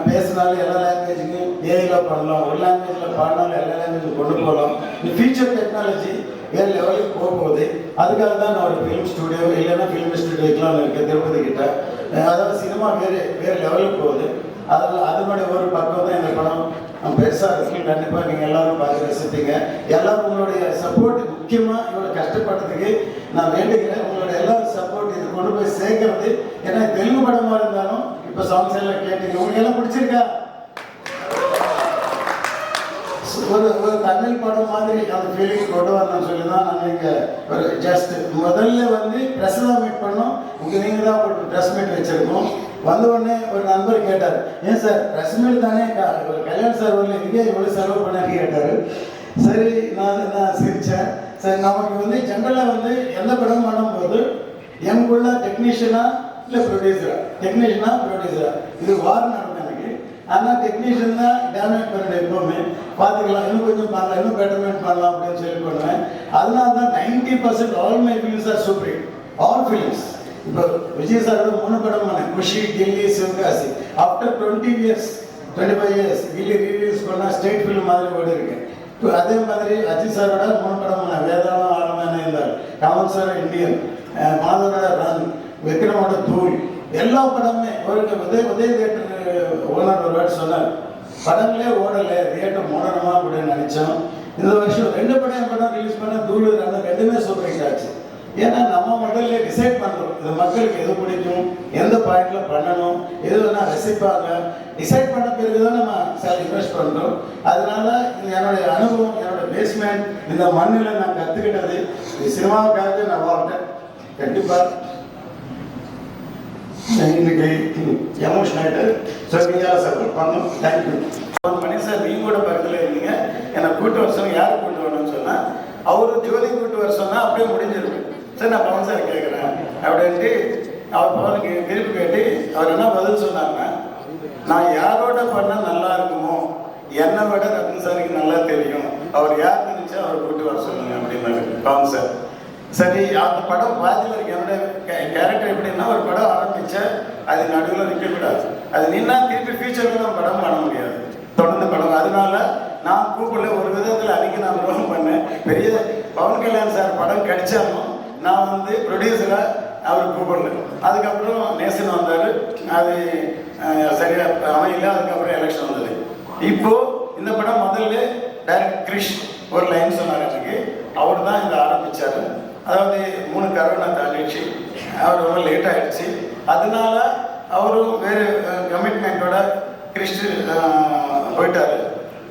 பேசினாலும் எல்லா லாங்குவேஜுக்கும் ஏஐயில் பண்ணலாம், ஒரு லாங்குவேஜில் பாடினாலும் எல்லா லாங்குவேஜும் கொண்டு போகலாம். இந்த ஃபியூச்சர் டெக்னாலஜி வேறு லெவலுக்கு போகும்போது அதுக்காக தான் நான் ஒரு ஃபிலிம் ஸ்டுடியோ இல்லைன்னா ஃபிலிம் இன்ஸ்டியூட் இருக்கேன் திருப்பதி கிட்ட. அதாவது சினிமா வேறு லெவலுக்கு போகுது. அதனால் அதனுடைய ஒரு பக்கம் தான் இந்த படம் பெருசாக இருக்கு. கண்டிப்பாக நீங்கள் எல்லாரும் பார்த்து ரசிப்பீங்க. எல்லாரும் உங்களுடைய சப்போர்ட் முக்கியமாக இவ்வளோ கஷ்டப்படுறதுக்கு நான் வேண்டுகிறேன். உங்களுடைய எல்லாரும் சப்போர்ட் இது கொண்டு போய் சேர்க்கறது. ஏன்னா தெலுங்கு படமாக இருந்தாலும் இப்போ சாங்ஸ் எல்லாம் கேட்டீங்க, உங்களுக்கு எல்லாம் பிடிச்சிருக்கா? ஒரு தமிழ் படம் மாதிரி அந்த ஃபீலிங் கொண்டு வரணும்னு சொல்லி தான் நாங்கள் இங்கே ஒரு ஜஸ்ட் முதல்ல ப்ரெஸ் தான் மீட் பண்ணோம். நீங்கள் தான் ஒரு ப்ரெஸ் மீட் வச்சுருக்கோம். வந்த உடனே ஒரு நண்பர் கேட்டார், ஏன் சார் ப்ரெஸ் மீட் தானே, ஒரு கல்யாண் சார் வரல, இதுக்கே இவ்வளோ செலவு பண்ணான்னு கேட்டார். சரி, நான் சிரித்தேன். சரி, நமக்கு ஜென்ரலாக எந்த படம் பண்ணும்போது எனக்குள்ள டெக்னீஷியனா இல்லை ப்ரொடியூசரா, டெக்னீஷியனா ப்ரொடியூசரா, இது வார் நடக்கும் எனக்கு. ஆனால் டெக்னீஷியன் தான் டேமேஜ் பண்ணுறேன். எப்போவுமே பார்த்துக்கலாம், இன்னும் கொஞ்சம் பண்ணலாம், இன்னும் பெட்டர்மெண்ட் பண்ணலாம் அப்படின்னு சொல்லி பண்ணுவேன். அதனால தான் 90% all my films are super, all films. இப்போ விஜய் சாரோட 3 படம் பண்ணேன், Kushi, Ghilli, Sivakasi. After 20 years 25 years Ghilli release பண்ணால் ஸ்டேட் ஃபிலிம் மாதிரி ஓடி இருக்கேன். இப்போ அதே மாதிரி அஜித் சாரோட 3 படம் பண்ணேன், வேதாளம், ஆரமான இருந்தார், கமல் சார் இந்தியன், மாதவரோட ரன், விக்ரமோட தூள், எல்லா படமே ஒரு உதய தியேட்டர் ஓனர் ஒரு வாட்டி சொன்னார், படங்களே ஓடலை, தியேட்டர் மோடனமா அப்படின்னு நினைச்சோம். இந்த வருஷம் 2 படம் ரிலீஸ் பண்ண தூள் ரன் 2மே சூப்பர் ஹிட் ஆச்சு. ஏன்னா நம்ம முதல்ல டிசைட் பண்ணுறோம், இது மக்களுக்கு எது பிடிக்கும், எந்த பாயிண்ட்ல பண்ணணும், எது வேணா ரசிப்பாங்க. டிசைட் பண்ண பிறகு தான் நம்ம சார் இன்வெஸ்ட் பண்ணுறோம். அதனால என்னுடைய அனுபவம், என்னோட பேஸ்மெண்ட், இந்த மண்ணில் நான் கற்றுக்கிட்டது சினிமாவுக்காக நான் வாழ்ந்தேன். கண்டிப்பாக இன்னைக்கு எமோஷன் ஆகிட்டு சொல்லியாக சப்போர்ட் பண்ணணும். தேங்க்யூ. ஃபோன் பண்ணி, சார் நீங்கள் கூட பக்கத்தில் இருந்தீங்க, என்னை கூட்டு வர சொன்னால் யார் கூட்டு வரணும்னு சொன்னால் அவர் ஜோதி கூட்டு வர சொன்னால் அப்படியே முடிஞ்சிருக்கு. சார் நான் பவன் சார் கேட்குறேன் அப்படின்ட்டு அவர் பவனுக்கு திருப்பி கேட்டு அவர் என்ன பதில் சொன்னாங்கன்னா, நான் யாரோட பண்ணால் நல்லா இருக்குமோ, என்னை விட ரத்ன சாருக்கு நல்லா தெரியும், அவர் யார் நினைச்சா அவர் கூட்டு வர சொல்லுங்க அப்படின்னாரு பவன் சார். சரி, அந்த படம் பாதியில் இருக்கு. என்னுடைய கேரக்டர் எப்படின்னா, ஒரு படம் ஆரம்பிச்சா அது நடுவில் நிற்கக்கூடாது, அது நின்னா திருப்பி ஃபியூச்சருக்கு நம்ம படம் பண்ண முடியாது, தொடர்ந்து படம். அதனால நான் கூப்பிடல, ஒரு விதத்தில் அன்றைக்கி நான் ரோல் பண்ணேன். பெரிய பவன் கல்யாண் சார் படம் கிடைச்சாலும் நான் ப்ரொடியூசராக அவர் கூப்பிடல. அதுக்கப்புறம் நேசன் வந்தார், அது சரியாக அமையல. அதுக்கப்புறம் எலெக்ஷன் வந்தது. இப்போது இந்த படம் முதல்ல டைரக்டர் கிரிஷ் ஒரு லைன் சொன்னார் எனக்கு, அவர் தான் இதை ஆரம்பித்தார். அதாவது 3 கரோனா தாண்டிடுச்சு, அவர் ரொம்ப லேட் ஆகிடுச்சு. அதனால அவரும் வேறு கமிட்மெண்ட்டோட கிறிஸ்ட் போயிட்டார்.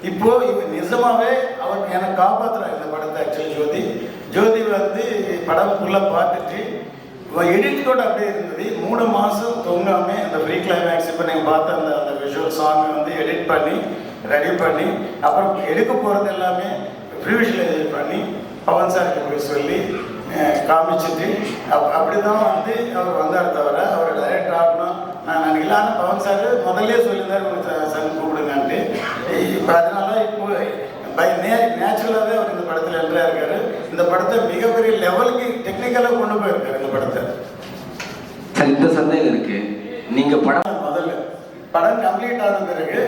இப்போது இவர் நிஜமாகவே அவர் எனக்கு காப்பாற்றுறாரு இந்த படத்தை. ஆக்சுவலி ஜோதி படம் ஃபுல்லாக பார்த்துட்டு எடிட்டோட அப்படியே இருந்தது. 3 மாதம் தூங்காமல் அந்த ஃப்ரீ கிளைமேக்ஸ் இப்போ நீங்கள் பார்த்த அந்த விஷுவல் சாங்கை எடிட் பண்ணி ரெடி பண்ணி அப்புறம் எடுக்க போகிறது எல்லாமே ப்ரீவிஷுவலைஸ் பண்ணி பவன் சாருக்கு போய் சொல்லி காமிச்சிட்டு அப்படி தான் அவர் வந்தார். தவிர அவர் டைரக்டர் ஆகணும் நான் நினைக்கல. ஆனால் பவன் சார் முதல்ல சொல்லியிருந்தார் சார் கூப்பிடுங்கன்ட்டு. இப்போ அதனால இப்போ நேச்சுரலாகவே அவர் இந்த படத்தில் என்ட்ராக இருக்காரு. இந்த படத்தை மிகப்பெரிய லெவலுக்கு டெக்னிக்கலாக கொண்டு போயிருக்காரு இந்த படத்தை. இந்த சந்தேகம் இருக்கு, நீங்கள் முதல்ல படம் கம்ப்ளீட் ஆன பிறகு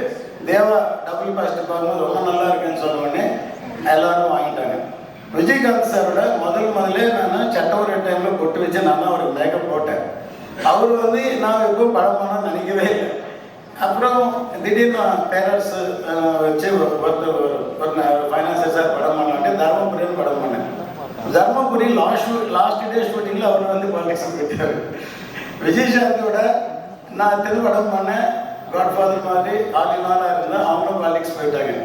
தேவா டபுள் பாஸ்ட் பார்க்கும்போது ரொம்ப நல்லா இருக்குன்னு சொன்ன உடனே எல்லாரும் வாங்கிட்டாங்க. விஜயகாந்த் சாரோட முதல்ல நான் சட்டவர டைமில் பொட்டு வச்சு நான் தான் அவருக்கு மேக்கப் போட்டேன். அவர் நான் எப்பவும் படம் பண்ணான்னு நினைக்கவே இல்லை. அப்புறம் திடீர்னு பேரண்ட்ஸ் வச்சு ஒரு ஃபைனான்சியர் சார் படம் பண்ணான்ட்டு தர்மபுரின்னு படம் பண்ணேன். தர்மபுரி லாஸ்ட் டே ஷூட்டிங்கில் அவர் பாலிடிக்ஸ் போயிட்டார். விஜய் சாரோட நான் படம் பண்ணேன், காட்ஃபாதர் மாதிரி ஆளினாலாக இருந்தால் அவங்களும் பாலிடிக்ஸ் போயிட்டாங்க.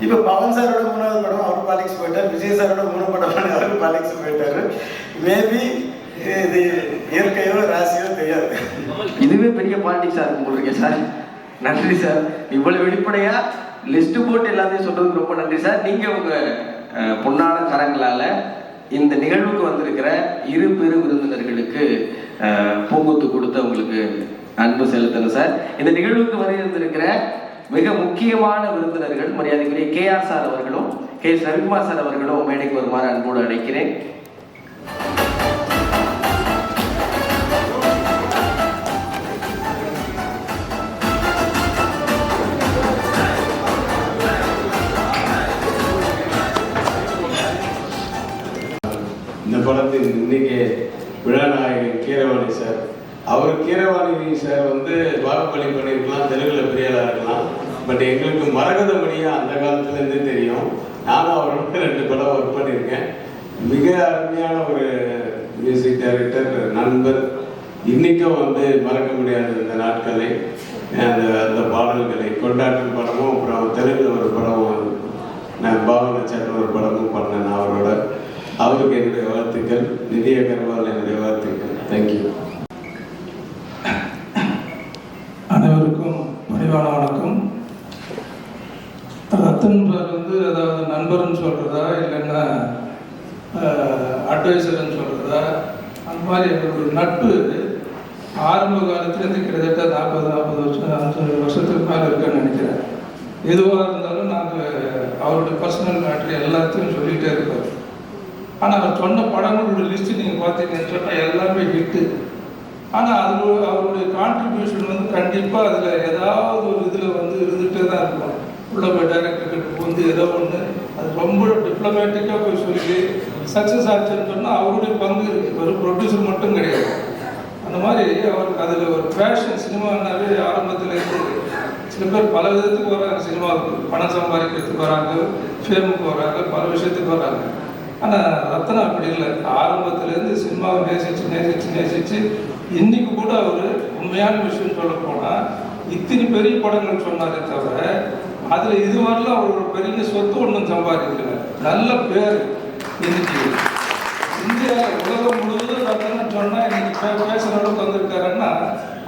இப்போ பவன் சாரோட 3வது படம் அவர் பாலிடிக்ஸ் போயிட்டார், விஜய் சாரோட 3 படம் பண்ணி அவருக்கு பாலிடிக்ஸ் போயிட்டார். மேபி இது இயற்கையோ ராசியோ தெரியாது. இதுவே பெரிய பாலிடிக்ஸாக இருக்கும் போட்டிருக்கே சார். நன்றி சார், இவ்வளவு வெளிப்படையா லிஸ்ட் போட்டு எல்லாத்தையும் சொல்றதுக்கு ரொம்ப நன்றி சார். நீங்க உங்க பொன்னான கரங்களால இந்த நிகழ்வுக்கு வந்திருக்கிற 2 பெரு விருந்தினர்களுக்கு பூங்கொத்து கொடுத்து உங்களுக்கு அன்பு செலுத்தணும் சார். இந்த நிகழ்வுக்கு வந்திருக்கிற மிக முக்கியமான விருந்தினர்கள் மரியாதைக்குரிய KR சார் அவர்களும் K. ரவிக்குமார் சார் அவர்களும் மேடைக்கு வருமாறு அன்போடு அழைக்கிறேன். அவர் கீரவாணி சார் வந்து பாகுபலி பண்ணியிருக்கலாம், தெலுங்கில் பெரியாளாக இருக்கலாம். பட் எங்களுக்கு மரகதமணியா அந்த காலத்துலேருந்தே தெரியும். நானும் அவரோட 2 படம் ஒர்க் பண்ணியிருக்கேன். மிக அருமையான ஒரு மியூசிக் டைரக்டர், நண்பர். இன்றைக்கும் வந்து மறக்க முடியாத இந்த நாட்களை, அந்த பாடல்களை, கொண்டாட்டம் படமும், அப்புறம் தெலுங்கில் ஒரு படமும், நான் பாவன சேட்டர் ஒரு படமும் பண்ணேன் அவரோட. அவருக்கு என்னுடைய வாழ்த்துக்கள். நிதி அகர்வால் என்னுடைய வாழ்த்துக்கள். தேங்க்யூ. அனைவருக்கும் பணிவான வணக்கம். ரத்தன்பார் வந்து அதாவது நண்பர்னு சொல்கிறதா இல்லைன்னா அட்வைசர்னு சொல்கிறதா, அந்த மாதிரி எங்களோட நட்பு ஆரம்ப காலத்துலேருந்து கிட்டத்தட்ட 40 வருஷம் 50 வருஷத்துக்கு மேலே இருக்குன்னு நினைக்கிறேன். எதுவாக இருந்தாலும் நாங்கள் அவருடைய பர்சனல் மேட்ரு எல்லாத்தையும் சொல்லிகிட்டே இருப்பார். ஆனால் அவர் சொன்ன படங்களோட லிஸ்ட்டு நீங்கள் பார்த்தீங்கன்னு சொன்னால் எல்லாமே ஹிட்டு. ஆனால் அது அவருடைய கான்ட்ரிபியூஷன் வந்து கண்டிப்பாக அதில் ஏதாவது ஒரு இதில் வந்து இருந்துகிட்டே தான் இருக்கும். உள்ள போய் டைரக்டர்கிட்ட வந்து ஏதோ ஒன்று அது ரொம்ப டிப்ளமேட்டிக்காக போய் சொல்லி சக்ஸஸ் ஆச்சுன்னு சொன்னால் அவருடைய பங்கு இருக்குது. ஒரு ப்ரொடியூசர் மட்டும் கிடையாது. அந்த மாதிரி அவருக்கு அதில் ஒரு பேஷன். சினிமானாலே ஆரம்பத்தில் இருந்து சில பேர் பல விதத்துக்கு வராங்க. சினிமாவுக்கு பணம் சம்பாதிக்கிறதுக்கு வராங்க, ஃபேமுக்கு வராங்க, பல விஷயத்துக்கு வராங்க. ஆனால் ரத்னா அப்படி இல்லை. ஆரம்பத்துலேருந்து சினிமாவை நேசித்து இன்னைக்கு கூட அவர் உண்மையான விஷயம் சொல்ல போனால் இத்தனை பெரிய படங்கள் சொன்னாரே தவிர அதில் இதுவரையிலும் அவர் ஒரு பெரிய சொத்து ஒன்றும் சம்பாதிக்கல. நல்ல பேர் இன்னைக்கு இந்தியா உலகம் முழுவதும் ரத்னா சொன்னால் இன்னைக்கு பேசுகிற அளவுக்கு வந்திருக்காருன்னா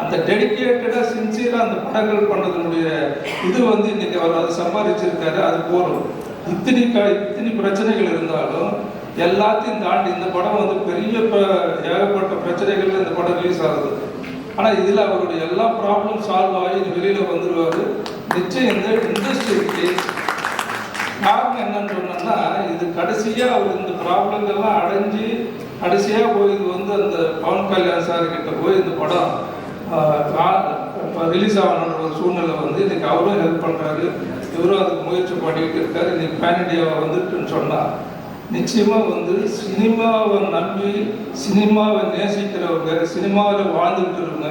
அந்த டெடிக்கேட்டடாக சின்சியராக அந்த படங்கள் பண்ணதனுடைய இது வந்து இன்னைக்கு அவர் அதை சம்பாதிச்சிருக்காரு. அது போதும். இத்தனை பிரச்சனைகள் இருந்தாலும் எல்லாத்தையும் தாண்டி இந்த படம் வந்து பெரிய ஏகப்பட்ட பிரச்சனைகள் இந்த படம் ரிலீஸ் ஆகுது. ஆனால் இதில் அவருடைய எல்லா ப்ராப்ளம் சால்வ் ஆகி வெளியில் வந்துடுவார். நிச்சயம் இந்த இண்டஸ்ட்ரிக்கு காரணம் என்னன்னு சொன்னோம்னா இது கடைசியாக அவர் இந்த ப்ராப்ளங்கள்லாம் அடைஞ்சு கடைசியாக போய் இது வந்து அந்த பவன் கல்யாண் சார் கிட்ட போய் இந்த படம் ரிலீஸ் ஆகணுன்ற ஒரு சூழ்நிலை வந்து இன்னைக்கு அவரும் ஹெல்ப் பண்ணுறாரு. இவரும் அதுக்கு முயற்சி பண்ணிக்கிட்டு இருக்காரு. இன்னைக்கு பேன் இண்டியாவை வந்துட்டுன்னு சொன்னால் நிச்சயமாக வந்து சினிமாவை நம்பி சினிமாவை நேசிக்கிறவங்க, சினிமாவில் வாழ்ந்துட்டு இருவங்க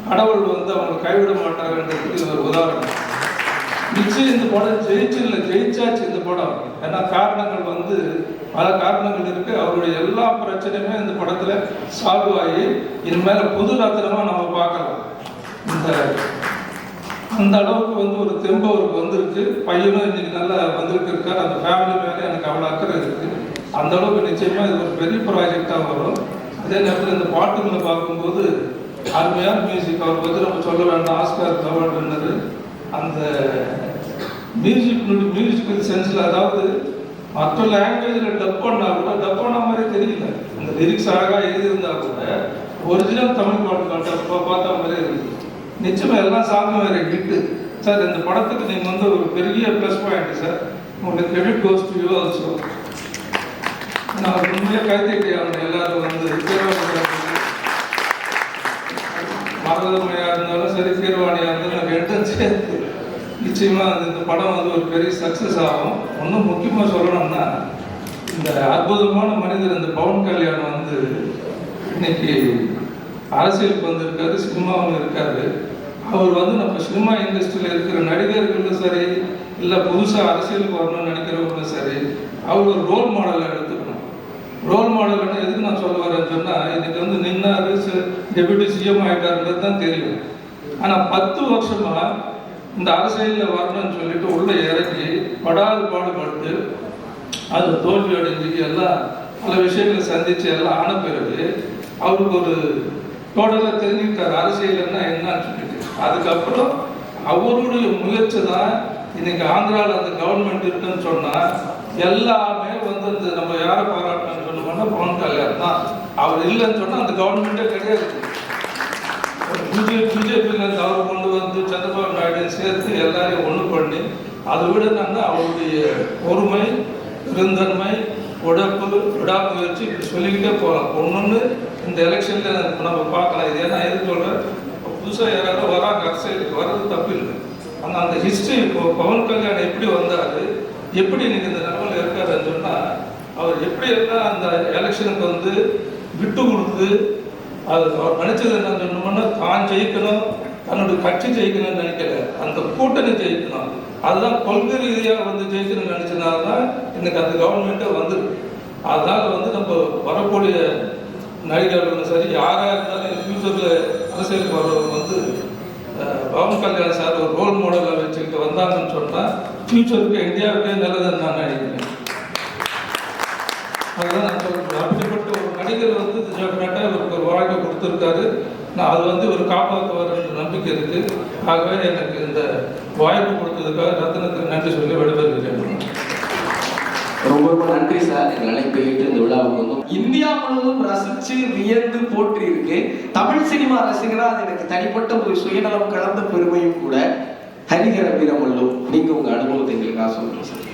கடவுள் வந்து அவங்க கைவிட மாட்டாருன்றதுக்கு இது ஒரு உதாரணம். நிச்சயம் இந்த படம் ஜெயிச்சாச்சு இந்த படம். ஏன்னா காரணங்கள் வந்து பல காரணங்கள் இருக்கு. அவருடைய எல்லா பிரச்சனையுமே இந்த படத்துல சால்வ் ஆகி இனிமேல் புது ரத்னமா நம்ம பார்க்கலாம். அந்த அளவுக்கு வந்து ஒரு தெம்பு அவருக்கு வந்திருக்கு. பையனும் இன்னைக்கு நல்லா வந்துட்டு இருக்காரு. அந்த ஃபேமிலி மேலே எனக்கு அவ்வளோ அக்கறை இருக்கு. அந்த அளவுக்கு நிச்சயமா இது ஒரு பெரிய ப்ராஜெக்டாக வரும். அதே நேரத்தில் இந்த பாட்டுங்களை பார்க்கும்போது அருமையான மியூசிக். அவர் பற்றி நம்ம சொல்ல வேண்டாம். ஆஸ்கார் அவார்டு வென்னது. அந்த மியூசிக்கல் சென்ஸில், அதாவது மற்ற லாங்குவேஜில் டப் பண்ணால் கூட டப் பண்ண மாதிரி தெரியல. அந்த லிரிக்ஸ் அழகாக எழுதியிருந்தா கூட ஒரிஜினல் தமிழ் பாட்டு பார்த்தா மாதிரி இருக்குது. நிச்சயமா எல்லா சாங்கும் வேறு ஹிட்டு சார். இந்த படத்துக்கு நீங்கள் வந்து ஒரு பெரிய ப்ளஸ் பாயிண்ட் சார். உங்களுக்கு credit goes to you also. நான் உண்மையாக கைத்தட்டி ஆகணும். எல்லாரும் வந்து மரதமையாக இருந்தாலும் சரி, கீரவாணியாக இருந்தாலும் ரெண்டும் சேர்த்து நிச்சயமாக இந்த படம் வந்து ஒரு பெரிய சக்ஸஸ் ஆகும். ஒன்றும் முக்கியமாக சொல்லணும்னா இந்த அற்புதமான மனிதர் இந்த பவன் கல்யாண் வந்து இன்னைக்கு அரசியலுக்கு வந்திருக்காரு, சினிமாவில் இருக்காரு. அவர் வந்து நம்ம சினிமா இண்டஸ்ட்ரியில் இருக்கிற நடிகர்களும் சரி, இல்லை புதுசாக அரசியலுக்கு வரணும்னு நினைக்கிறவங்களும் சரி, அவர் ஒரு ரோல் மாடலை எடுத்துக்கணும். ரோல் மாடல்னா எதுக்கு நான் சொல்ல வரேன்னு சொன்னால், இன்னைக்கு வந்து நின்னாரு டெபியூட்டி சிஎம் ஆகிட்டாருன்றது தான் தெரியும். ஆனால் 10 வருஷமாக இந்த அரசியலில் வரணும்னு சொல்லிட்டு உள்ளே இறங்கி படாது பாடுபட்டு அது தோல்வி அடைஞ்சு எல்லாம் பல விஷயங்களை சந்தித்து எல்லாம் ஆன பிறகு அவருக்கு ஒரு டோட்டலாக தெரிஞ்சுக்கிட்டார் அரசியல்னா என்னன்னு சொல்லிட்டு. அதுக்கப்புறம் அவருடைய முயற்சி தான் இன்னைக்கு ஆந்திராவில் அந்த கவர்மெண்ட் இருக்குன்னு சொன்னால் எல்லாமே வந்து அந்த நம்ம யாரை பாராட்டணும்னு சொல்லுவோம்னா பவன் கல்யாண் தான். அவர் இல்லைன்னு சொன்னால் அந்த கவர்மெண்ட்டே கிடையாது. பிஜேபியிலேருந்து அவர் கொண்டு வந்து சந்திரபாபு நாயுடு சேர்த்து எல்லாரையும் ஒன்று பண்ணி அதை விட நாங்கள் அவருடைய பொறுமை, பெருந்தன்மை, விடாமுயற்சி இப்படி சொல்லிக்கிட்டே போகலாம். ஒன்று இந்த எலெக்ஷனில் நம்ம பார்க்கலாம். இது ஏன்னா எது சொல்கிறேன், புதுசாக யாராவது வராங்க அரசியலுக்கு, வர்றது தப்பு இல்லை. ஆனால் அந்த ஹிஸ்ட்ரி இப்போ பவன் கல்யாண் எப்படி வந்தார், எப்படி இன்னைக்கு இந்த நிலமையில் இருக்காருன்னு சொன்னால், அவர் எப்படி எல்லாம் அந்த எலெக்ஷனுக்கு வந்து விட்டு கொடுத்து அது அவர் நினைச்சது என்ன சொன்னோம்னா, தான் ஜெயிக்கணும், தன்னுடைய கட்சி ஜெயிக்கணும்னு நினைக்கல, அந்த கூட்டணி ஜெயிக்கணும். அதுதான் கொள்கை ரீதியாக வந்து ஜெயிக்கணும்னு நினைச்சதுனால இன்னைக்கு அந்த கவர்மெண்ட்டை வந்துருக்கு. அதனால வந்து நம்ம வரக்கூடிய நடிகர்களும் சரி, யாராக இருந்தாலும் ஃபியூச்சரில் அரசியலுக்கு வர்றவங்க வந்து பவன் கல்யாண் சார் ஒரு ரோல் மாடலாக வச்சுக்கிட்டு வந்தாங்கன்னு சொன்னால் ஃபியூச்சருக்கு இந்தியாவுக்கே நல்லதுன்னு நான் நினைக்கிறேன். அதுதான் நான் சொல்கிறேன். அப்படிப்பட்ட ஒரு நடிகர் வந்து டெஃபினட்டாக இவருக்கு ஒரு வாழ்க்கை கொடுத்துருக்காரு. நான் அது வந்து ஒரு காப்பாற்றுவார் என்ற நம்பிக்கை இருக்குது. ஆகவே எனக்கு இந்த வாய்ப்பு கொடுத்ததுக்காக ரத்னத்துக்கு நன்றி சொல்லி விடைபெறுகிறேன். ரொம்ப ரொம்ப நன்றி சார், எங்கள் அழைப்பை ஏற்று இந்த விழாவுக்கு வந்தோம். இந்தியா முழுவதும் ரசிச்சு வியந்து போற்றி இருக்கு. தமிழ் சினிமா ரசிகரா அது எனக்கு தனிப்பட்ட ஒரு சுயநலம் கலந்த பெருமையும் கூட. ஹரிஹர வீரமல்லு, நீங்க உங்க அனுபவத்தை எங்களுக்காக சொல்லுங்க சார்.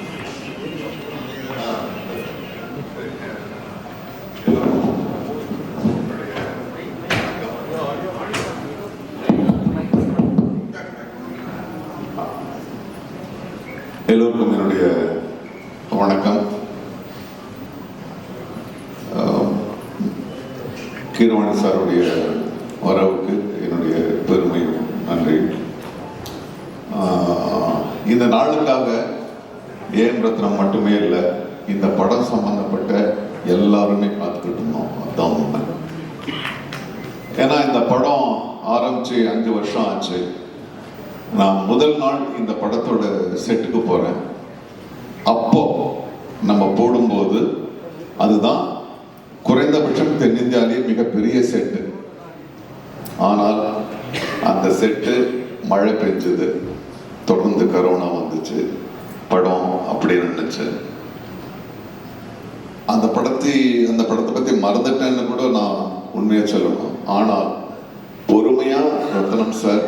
எல்லோருக்கும் என்னுடைய வணக்கம். கீரவாணி சாருடைய வரவுக்கு என்னுடைய பெருமையும் நன்றி. இந்த நாளுக்காக ஏன் ரத்னம் மட்டுமே இல்லை, இந்த படம் சம்பந்தப்பட்ட எல்லாருமே காத்துக்கிட்டு இருந்தோம். அதுதான் உண்மை. ஏன்னா இந்த படம் ஆரம்பிச்சு 5 வருஷம் ஆச்சு. நான் முதல் நாள் இந்த படத்தோட செட்டுக்கு போறேன். அப்போ நம்ம போடும்போது அதுதான் குறைந்தபட்சம் தென்னிந்தியாவிலேயே மிகப்பெரிய செட்டு. ஆனால் அந்த செட்டு மழை பெஞ்சது, தொடர்ந்து கரோனா வந்துச்சு, படம் அப்படியே நின்றுச்சு. அந்த படத்தை பத்தி மறந்துட்டேன்னு கூட நான் உண்மையா சொல்லணும். ஆனால் பொறுமையா ரத்னம் சார்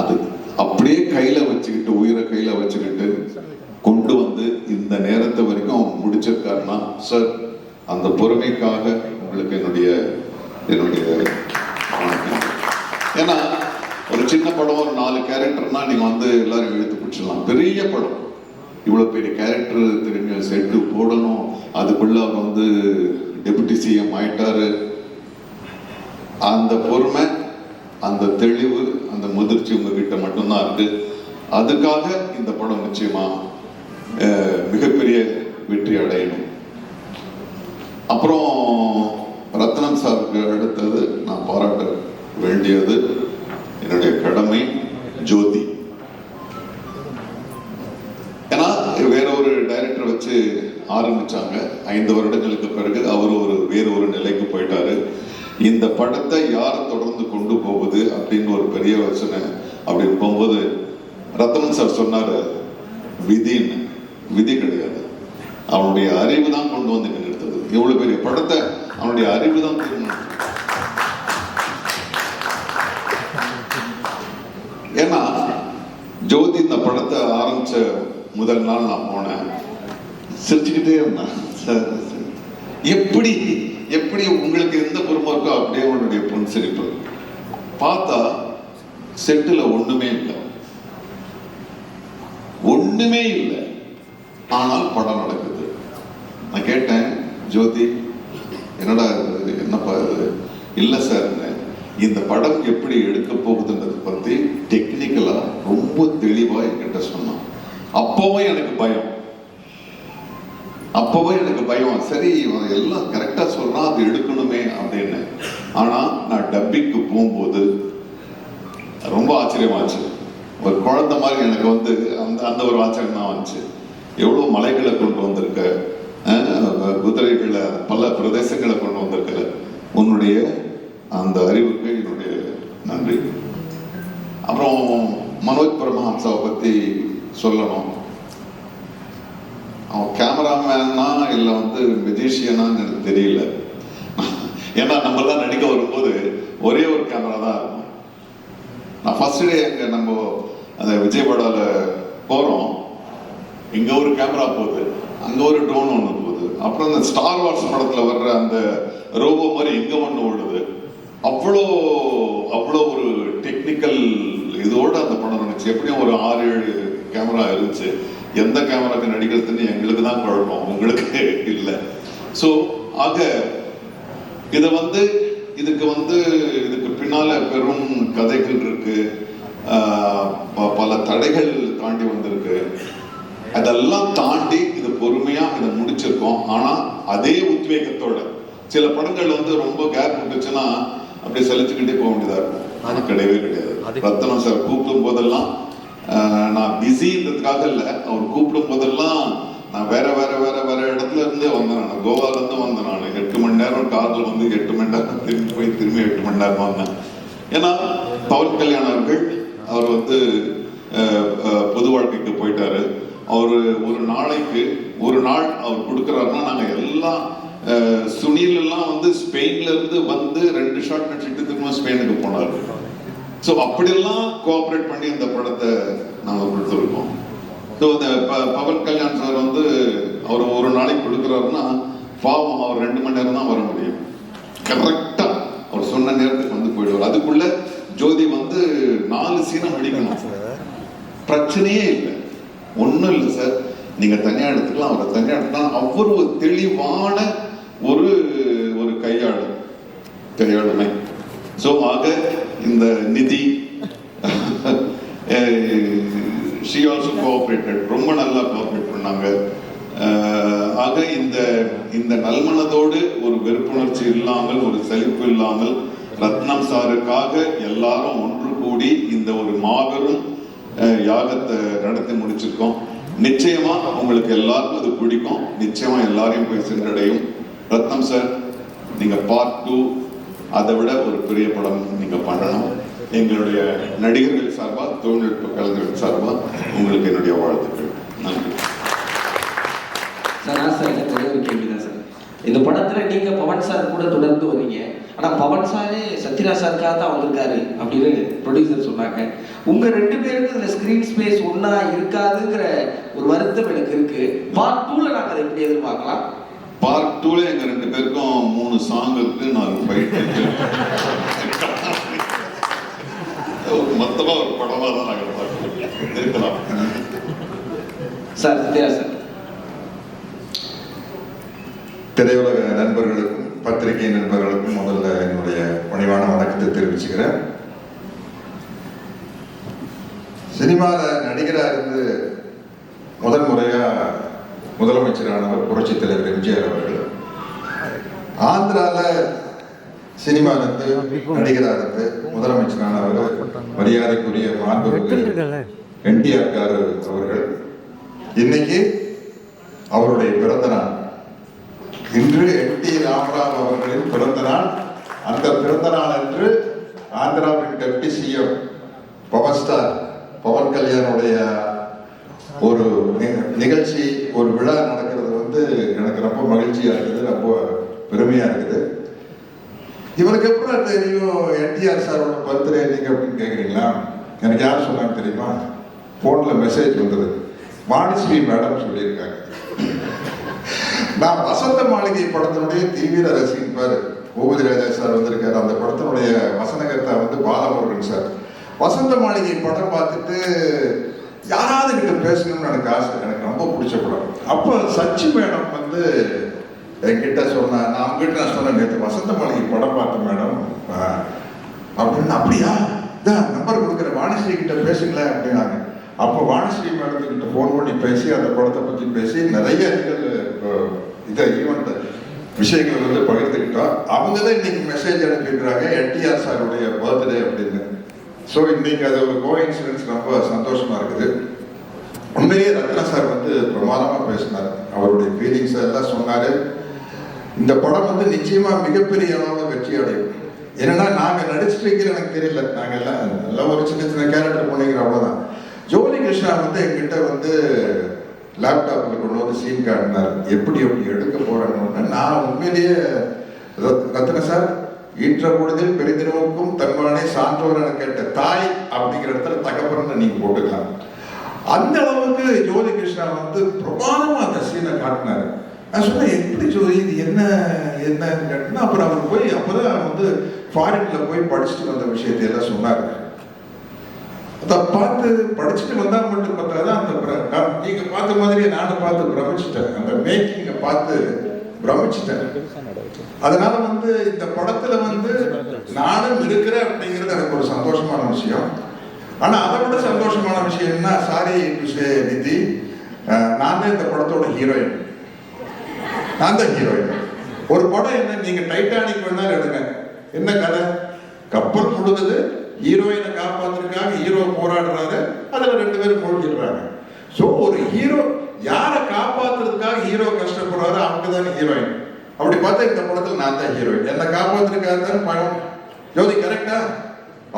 அது அப்படியே கையில வச்சுக்கிட்டு, உயிரை கையில வச்சுக்கிட்டு கொண்டு வந்து இந்த நேரத்தை வரைக்கும் அவங்க முடிச்சிருக்காருன்னா சார், அந்த பொறுமைக்காக உங்களுக்கு என்னுடைய ஏன்னா ஒரு சின்ன படம், ஒரு 4 கேரக்டர்னா நீங்க வந்து எல்லாரும் எழுத்து பிடிச்சிடலாம். பெரிய படம், இவ்வளவு பெரிய கேரக்டர் திரும்பி செட்டு போடணும், அதுக்குள்ள அவர் வந்து டெபுட்டி சிஎம் ஆயிட்டாரு. அந்த பொறுமை, அந்த தெளிவு, அந்த முதிர்ச்சி உங்ககிட்ட மட்டும்தான் இருக்கு. அதுக்காக இந்த படம் நிச்சயமா மிகப்பெரிய வெற்றி அடையணும். அப்புறம் ரத்னம் சாருக்கு அடுத்தது நான் பாராட்ட வேண்டியது என்னுடைய கடமை ஜோதி. ஏன்னா வேற ஒரு டைரக்டர் வச்சு ஆரம்பிச்சாங்க. 5 வருடங்களுக்கு பிறகு அவர் வேற ஒரு நிலைக்கு போயிட்டாரு. இந்த படத்தை யாரை தொடர்ந்து கொண்டு போகுது அப்படின்னு ஒரு பெரிய யோசனை. அப்படின்னு போகும்போது ரத்னம் சார் சொன்னாரு, விதின்னு. விதி கிடையாது, அவனுடைய அறிவு தான் கொண்டு வந்து நிறுத்தது. இவ்வளவு பெரிய படத்தை அவனுடைய அறிவு தான். ஏன்னா ஜோதி இந்த படத்தை ஆரம்பிச்ச முதல் நாள் நான் போனேன், சிரிச்சுக்கிட்டே இருந்தேன். எப்படி உங்களுக்கு எந்த பொறுமை இருக்கோ அப்படியே உன்னுடைய பொன் சிரிப்பு. பார்த்தா செட்டுல ஒண்ணுமே இல்லை, ஆனால் படம் நடக்குது. நான் கேட்டேன், ஜோதி என்னடா இது, என்னப்பா இது? இல்ல சார், இந்த படம் எப்படி எடுக்க போகுதுன்றதை பத்தி டெக்னிக்கலா ரொம்ப தெளிவா என்கிட்ட சொன்னான். அப்பவே எனக்கு பயம். சரி, எல்லாம் கரெக்டா சொல்றான், அது எடுக்கணுமே அப்படின்னு. ஆனா நான் டப்பிங்க்கு போகும்போது ரொம்ப ஆச்சரியமாச்சு. ஒரு குழந்தை மாதிரி எனக்கு வந்து அந்த ஒரு ஆச்சரியம் தான் வந்துச்சு. எவ்வளவு மலைகளை கொண்டு வந்திருக்க, குதிரைகளை பல பிரதேசங்களை கொண்டு வந்திருக்கிற, உன்னுடைய அந்த அறிவுக்கு என்னுடைய நன்றி. அப்புறம் மனோஜ் பரமஹம்சாவை பத்தி சொல்லணும். அவன் கேமராமேனா இல்லை வந்து மெஜிஷியனான்னு எனக்கு தெரியல. ஏன்னா நம்மளாம் நடிக்க வரும்போது ஒரே ஒரு கேமரா தான் இருக்கும். நான் ஃபர்ஸ்ட் டே அங்கே நம்ம அந்த விஜயவாடால போகிறோம், இங்கே ஒரு கேமரா போகுது, அங்கே ஒரு ட்ரோன் ஒன்று போகுது, அப்புறம் அந்த ஸ்டார் வார்ஸ் படத்தில் வர்ற அந்த ரோபோ மாதிரி இங்கே ஒன்று ஓடுது. அவ்வளோ ஒரு டெக்னிக்கல் இதோட அந்த படம் நினைச்சு. எப்படியும் ஒரு 6-7 கேமரா இருந்துச்சு. எந்த கேமராக்கு நடிக்கிறதுன்னு எங்களுக்கு தான் குழப்பம், உங்களுக்கு இல்லை. ஸோ ஆக இதை வந்து இதுக்கு பின்னால பெரும் கதைகள் இருக்கு, பல தடைகள் தாண்டி வந்திருக்கு. அதெல்லாம் தாண்டி இது பொறுமையா இதை முடிச்சிருக்கோம். ஆனா அதே உத்வேகத்தோட சில படங்கள் ரொம்ப கேப் விட்டுச்சுன்னா அப்படியே சலிச்சுக்கிட்டே போக வேண்டியதா இருக்கும். ஆனா கிடையவே கிடையாது. ரத்னம் சார் கூப்பிடும் போதெல்லாம் நான் பிஸின்றதுக்காக இல்லை, அவர் கூப்பிடும் போதெல்லாம் நான் வேற இடத்துல இருந்து வந்தேன். நான் கோவால இருந்து வந்தேன். நான் 8 மணி நேரம் கார்ல 8 மணி நேரம் திரும்பி 8 மணி நேரம் வந்தேன். ஏன்னா பவன் கல்யாண் அவர்கள் அவர் பொது வாழ்க்கைக்கு போயிட்டாரு. அவர் ஒரு நாள் அவர் கொடுக்குறாருன்னா நாங்க எல்லாம் சுனில் எல்லாம் ஸ்பெயின்ல இருந்து 2 ஷாட் நடிச்சுட்டு திரும்ப ஸ்பெயினுக்கு போனாரு. ஸோ அப்படியெல்லாம் கோஆப்ரேட் பண்ணி இந்த படத்தை நாங்கள் கொடுத்துருக்கோம். ஸோ இந்த பவன் கல்யாண் சார் அவர் ஒரு நாளைக்கு கொடுக்குறாருன்னா பாவம் அவர் 2 மணி நேரம் தான் வர முடியும். கரெக்டா அவர் சொன்ன நேரத்துக்கு போயிடுவார். அதுக்குள்ள ஜோதி 4 சீனம் அடிக்கணும், பிரச்சனையே இல்லை, ஒன்றும் இல்லை சார், நீங்க தனியா எடுத்துக்கலாம், அவரை தனியா எடுத்துக்கலாம். அவர் ஒரு தெளிவான ஒரு கையாளுமை. ஸோ ஆக இந்த நிதி she also cooperated, ரொம்ப நல்லா கோஆப்ரேட் பண்ணாங்க. ஆக இந்த நல்மனதோடு ஒரு வெறுப்புணர்ச்சி இல்லாமல், ஒரு சலிப்பு இல்லாமல் ரத்னம் சாருக்காக எல்லாரும் ஒன்று கூடி இந்த ஒரு மாபெரும் யாகத்தை நடத்தி முடிச்சிருக்கோம். நிச்சயமா உங்களுக்கு எல்லாருக்கும் அது பிடிக்கும், நிச்சயமா எல்லாரையும் போய் சென்றடையும். ரத்னம் சார், நீங்க பார்ட் 2 அதை விட ஒரு பெரிய படம் நீங்க பண்ணணும். எங்களுடைய நடிகர்கள் சார்பா, தொழில்நுட்ப கலைஞர்கள் சார்பா உங்களுக்கு என்னுடைய வாழ்த்துக்கள். நன்றி சார். எனக்கு ஒரே ஒரு கேள்விதான் சார். இந்த படத்துல நீங்க பவன் சார் கூட தொடர்ந்து வரீங்க, ஆனா பவன் சாரே சத்யராஜ் சாருக்காக தான் வந்திருக்காரு அப்படின்னு ப்ரொடியூசர் சொன்னாங்க. உங்க 2 பேருக்கு இதுல ஸ்கிரீன் ஸ்பேஸ் ஒன்னா இருக்காதுங்கிற ஒரு வருத்தம் எனக்கு இருக்கு. பார்ட் 2ல நாங்க அதை எப்படி எதிர்பார்க்கலாம்? பார்ட் 2ல எங்க 2 பேருக்கும் 3 சாங் இருக்கு, 4 ஃபைட் இருக்கு. மொத்தமா ஒரு படமா தான் நாங்கள் இருக்கலாம். Sir Sathyaraj sir. திரையுலக நண்பர்களுக்கும் பத்திரிகை நண்பர்களுக்கும் முதல்ல என்னுடைய பணிவான வணக்கத்தை தெரிவிச்சுக்கிறேன். சினிமாவில் நடிகராக இருந்து முதல் முறையா முதலமைச்சரானவர் புரட்சி தலைவர் எம்ஜிஆர் அவர்கள். ஆந்திரால சினிமாவிலிருந்து நடிகராக இருந்து முதலமைச்சரானவர் மரியாதைக்குரிய மாண்புமிகு என்டிஆர் அவர்கள். இன்னைக்கு அவருடைய பிறந்த நாள். இன்று என்டி ராமராவ் அவர்களின் பிறந்த நாள். அந்த பிறந்த நாள் என்று ஆந்திராவின் deputy CM power star Pawan கல்யாணுடைய ஒரு நிகழ்ச்சி, ஒரு விழா நடக்கிறது எனக்கு ரொம்ப மகிழ்ச்சியா இருக்குது, ரொம்ப பெருமையா இருக்குது. இவருக்கு எப்படி தெரியும் என்டிஆர் சாரோட பர்த்டே நீங்க அப்படின்னு கேட்குறீங்களா? எனக்கு யார் சொன்னாங்க தெரியுமா? போன்ல மெசேஜ் வந்தது. வாணிஸ்ரீ மேடம் சொல்லியிருக்காங்க. நான் வசந்த மாளிகை படத்தினுடைய தீவிர ரசிகன். பாரு, பூபதி ராஜா சார் வந்திருக்காரு. அந்த படத்தினுடைய வசனகர்த்தா பாலமுருகன் சார். வசந்த மாளிகை படம் பார்த்துட்டு யாராவது கிட்ட பேசணும்னு எனக்கு ஆசை. எனக்கு ரொம்ப பிடிச்ச படம். அப்போ சச்சி மேடம் என்கிட்ட சொன்னா, நான் அவங்ககிட்ட நான் சொன்னேன், நேற்று வசந்த மாளிகை படம் பார்த்தேன் மேடம் அப்படின்னு. அப்படியா, இதான் நம்பர் கொடுக்குற, வாணிஸ்ரீ கிட்ட பேசுங்களேன் அப்படின்னாங்க. அப்போ வாணிஸ்ரீ மேடத்துக்கிட்ட ஃபோன் பண்ணி பேசி அந்த படத்தை பற்றி பேசி நிறைய ஈவெண்ட் விஷயங்கள் பகிர்ந்துக்கிட்டோம். அவங்க தான் இன்னைக்கு மெசேஜ் அனுப்பிடுறாங்க என்டிஆர் சாருடைய பர்த்டே அப்படின்னு. ஸோ இன்னைக்கு அது ஒரு கோஇன்சிடென்ஸ், ரொம்ப சந்தோஷமா இருக்குது. உண்மையே ரத்னா சார் பிரமாதமா பேசினார். அவருடைய ஃபீலிங்ஸ் எல்லாம் சொன்னாரு. இந்த படம் நிச்சயமா மிகப்பெரிய அளவில் வெற்றி அடையும். ஏன்னா நாங்க நடிச்சிட்டு இருக்கிற எனக்கு தெரியல, நாங்க எல்லாம் நல்ல ஒரு சின்ன சின்ன கேரக்டர் பண்ணிக்கிறோம், அவ்வளவுதான். ஜோதி கிருஷ்ணா என்கிட்ட லேப்டாப்ல கொண்டு சீன் காட்டினார். எப்படி எடுக்க போறாங்கன்னு. நான் உண்மையிலேயே ரத்ன சார், ஈற்ற பொழுதில் பெரிதினவுக்கும் தன்மானே சான்றோர் என கேட்ட தாய் அப்படிங்கிற இடத்துல தகப்பன்னு நீங்க போட்டுக்கலாம். அந்த அளவுக்கு ஜோதி கிருஷ்ணா பிரமாதமா அந்த சீனை காட்டினாரு. நான் சொன்னேன், எப்படி ஜோதி இது என்னன்னு கேட்டேன்னா, அப்புறம் அவர் போய் அப்பதான் ஃபாரின்ல போய் படிச்சுட்டு வந்த விஷயத்தை எல்லாம் சொன்னாரு. அதை பார்த்து படிச்சுட்டு வந்தா மட்டும் பார்த்தாதான் அந்த நீங்க பார்த்த மாதிரியே நானும் பார்த்து பிரமிச்சிட்டேன். அந்த மேக்கிங்கை பார்த்து பிரமிச்சிட்டேன். அதனால வந்து இந்த படத்துல வந்து நானும் இருக்கிறேன் அப்படிங்கிறது எனக்கு ஒரு சந்தோஷமான விஷயம். ஆனா அதை விட சந்தோஷமான விஷயம் என்ன, சாரி டு சே நிதி, நான் தான் இந்த படத்தோட ஹீரோயின். நான் தான் ஹீரோயின். ஒரு படம் என்ன, நீங்க டைட்டானிக் வேணாலும் எடுங்க, என்ன கதை, கப்பல் முழுகுது, ஹீரோயினை காப்பாத்துறதுக்காக ஹீரோ போராடுறாரு, அதுல 2 பேரும் மூழ்கிடுறாங்க. ஸோ ஒரு ஹீரோ யாரை காப்பாத்துறதுக்காக ஹீரோ கஷ்டப்படுறாரு, அவங்க தானே ஹீரோயின். அப்படி பார்த்தா இந்த படத்துல நான் தான் ஹீரோயின். என்னை காப்பாத்துறதுக்காக தான் படம். ஜோதி கரெக்டா?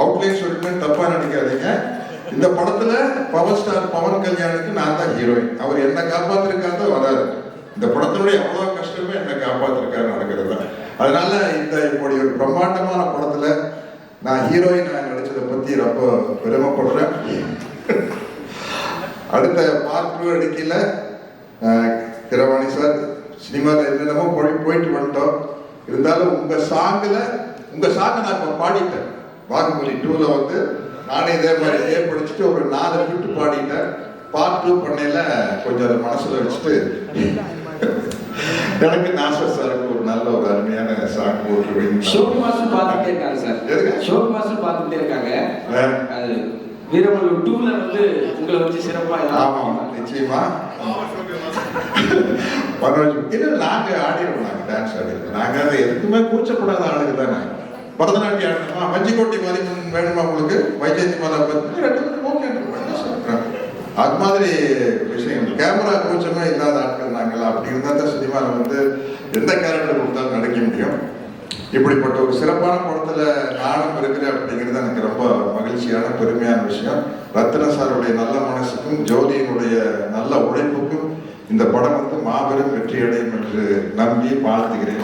அவுட்லைன் சொல்லிட்டு தப்பா நினைக்காதீங்க. இந்த படத்துல பவர் ஸ்டார் பவன் கல்யாணுக்கு நான் தான் ஹீரோயின். அவர் என்னை காப்பாத்துறதுக்காக தான் வராரு. இந்த படத்தினுடைய அவ்வளவு கஷ்டமே என்னை காப்பாத்துறதுக்காக நடக்கிறது தான். அதனால இந்த இப்படி ஒரு பிரம்மாண்டமான படத்துல நான் ஹீரோயின் நடிச்சதை பத்தி ரொம்ப பெருமைப்படுறேன். அடுத்த பார்ட் 2 அடிக்கல கிரவாணி சார் சினிமாவில் என்னென்னமோ போயிட்டு வந்துட்டோம். இருந்தாலும் உங்க சாங்கை நான் இப்போ பாடிட்டேன். பாகுபலி 2ல வந்து நானே இதே மாதிரி படிச்சுட்டு ஒரு 4 பிட்டு பாடிட்டேன். பார்ட் 2 பண்ணையில கொஞ்சம் அதை மனசுல வச்சுட்டு எனக்கு நாசர் சாருக்கு ஒரு நல்ல ஒரு அருமையான சாங் போட்டு ஷோக் மாஸ்டர் பார்த்துட்டே இருக்காங்க சார். ஷோக் மாஸ்டர் பார்த்துட்டே இருக்காங்க. வீரமல்லூர் 2ல வந்து உங்களை வச்சு சிறப்பா. ஆமா நிச்சயமா நாங்க ஆடிடுவோம். நாங்க டான்ஸ் ஆடிடுவோம். நாங்க அதை எதுக்குமே கூச்சப்படாத ஆளுங்க தான். நாங்க பரதநாட்டியம் ஆடணுமா, வஞ்சிக்கோட்டை மாதிரி வேணுமா, உங்களுக்கு வைஜெயந்தி மாலா ஓகே அது மாதிரி விஷயம். கேமரா கூச்சமே இல்லாத ஆட்கள் நாங்கள். அப்படி இருந்தால் தான் சினிமாவில் வந்து எந்த கேரக்டர் கொடுத்தாலும் நடிக்க முடியும். இப்படிப்பட்ட ஒரு சிறப்பான படத்துல நானும் இருக்கிறேன் அப்படிங்கிறது எனக்கு ரொம்ப மகிழ்ச்சியான பெருமையான விஷயம். ரத்ன சாருடைய நல்ல மனசுக்கும் ஜோதியினுடைய நல்ல உழைப்புக்கும் இந்த படம் வந்து மாபெரும் வெற்றி அடையும் என்று நம்பி வாழ்த்துகிறேன்.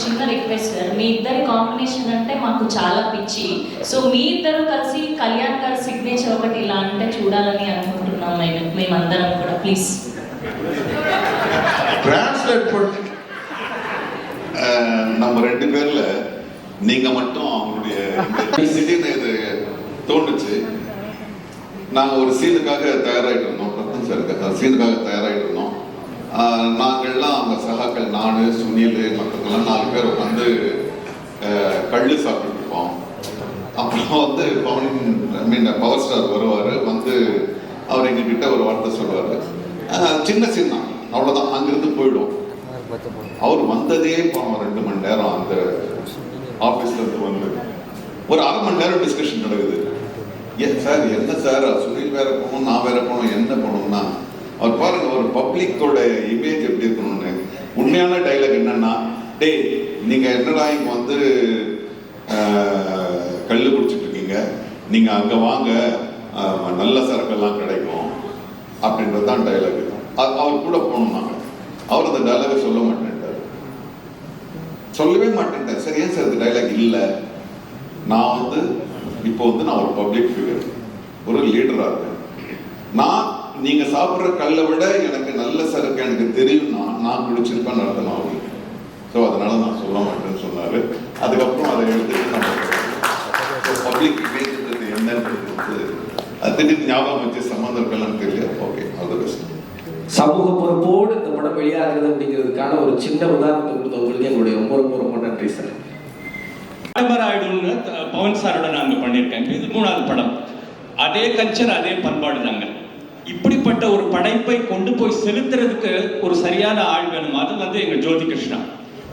చిన్న రిక్వెస్ట్ సార్, మీ ఇద్దరి కాంబినేషన్ అంటే మాకు చాలా పిచ్చి. సో మీ ఇద్దరు కలిసి కళ్యాణ్ గారి సిగ్నేచర్ ఒకటి ఇలా అంటే చూడాలని అనుకుంటున్నాం మేమందరం కూడా. ప్లీజ్ டிரான்ஸ்லேட் பண்ணி நம்ம 2 பேர்ல நீங்க மட்டும் அவங்களுடைய திடீர்னு இது தோணுச்சு. நாங்க ஒரு சீனுக்காக தயாராகிட்டு இருந்தோம். ரத்தன் சார் சீனுக்காக தயாராகிட்டு இருந்தோம். நாங்கள்லாம் அவங்க சகாக்கள், நான், சுனில், மற்றவங்கெல்லாம் 4 பேர் உட்காந்து கள்ளு சாப்பிட்டு இருப்போம். அப்புறம் வந்து பவர் ஸ்டார் வருவார். வந்து அவர் எங்ககிட்ட ஒரு வார்த்தை சொல்லுவார். சின்ன சீன் தான், அவ்வளோதான். அங்கிருந்து போயிடும். அவர் வந்ததே போனோம் 2 மணி நேரம். அந்த ஆஃபீஸ்ல இருந்து வந்து ஒரு 1/2 மணி நேரம் டிஸ்கஷன் நடக்குது. ஏன் சார், என்ன சார், சுனில் வேற போகணும், நான் வேற போகணும், என்ன போகணும்னா அவர் பாருங்க ஒரு பப்ளிக்கோட இமேஜ் எப்படி இருக்கணும்னு. உண்மையான டைலாக் என்னன்னா, டேய் நீங்க என்னடா இங்க வந்து கல்லு குடிச்சிட்டு இருக்கீங்க, நீங்க அங்க வாங்க, நல்ல சரக்கெல்லாம் கிடைக்கும் அப்படின்றதுதான் டைலாக். அவர் கூட போகணும். நாங்க அவர் அந்த டைலாகை சொல்ல மாட்டேன்ட்டார், சொல்லவே மாட்டேன்ட்டார். சரி, ஏன் சார் இந்த டைலாக் இல்லை? நான் வந்து இப்போ வந்து நான் ஒரு பப்ளிக் ஃபிகர், ஒரு லீடராக இருக்கேன். நீங்க சாப்பிட்ற கல்லை விட எனக்கு நல்ல சரக்கு எனக்கு தெரியும்னா நான் குடிச்சிருப்பேன்னு அர்த்தம் ஆகும். ஸோ அதனால நான் சொல்ல மாட்டேன்னு சொன்னாரு. அதுக்கப்புறம் அதை எடுத்துட்டு நம்ம பப்ளிக் இமேஜ்ன்றது என்னன்றது அது திடீர்னு ஞாபகம் வச்சு சம்மந்தம் இருக்கலாம் தெரியல. Okay, all the best. சமூக பொறுப்போடு இந்த படம் வெளியாகிறது அப்படிங்கிறதுக்கான ஒரு சின்ன உதாரணத்தை கொடுத்தவங்களுக்கு எங்களுடைய ரொம்ப ரொம்ப ரொம்ப நன்றி சார். ஆயிடும்னு பவன் சாரோட நாங்கள் பண்ணியிருக்கேன். இது 3வது படம். அதே கல்ச்சர், அதே பண்பாடு தாங்க. இப்படிப்பட்ட ஒரு படைப்பை கொண்டு போய் செலுத்துறதுக்கு ஒரு சரியான ஆள் வேணும். அது வந்து எங்க ஜோதி கிருஷ்ணா.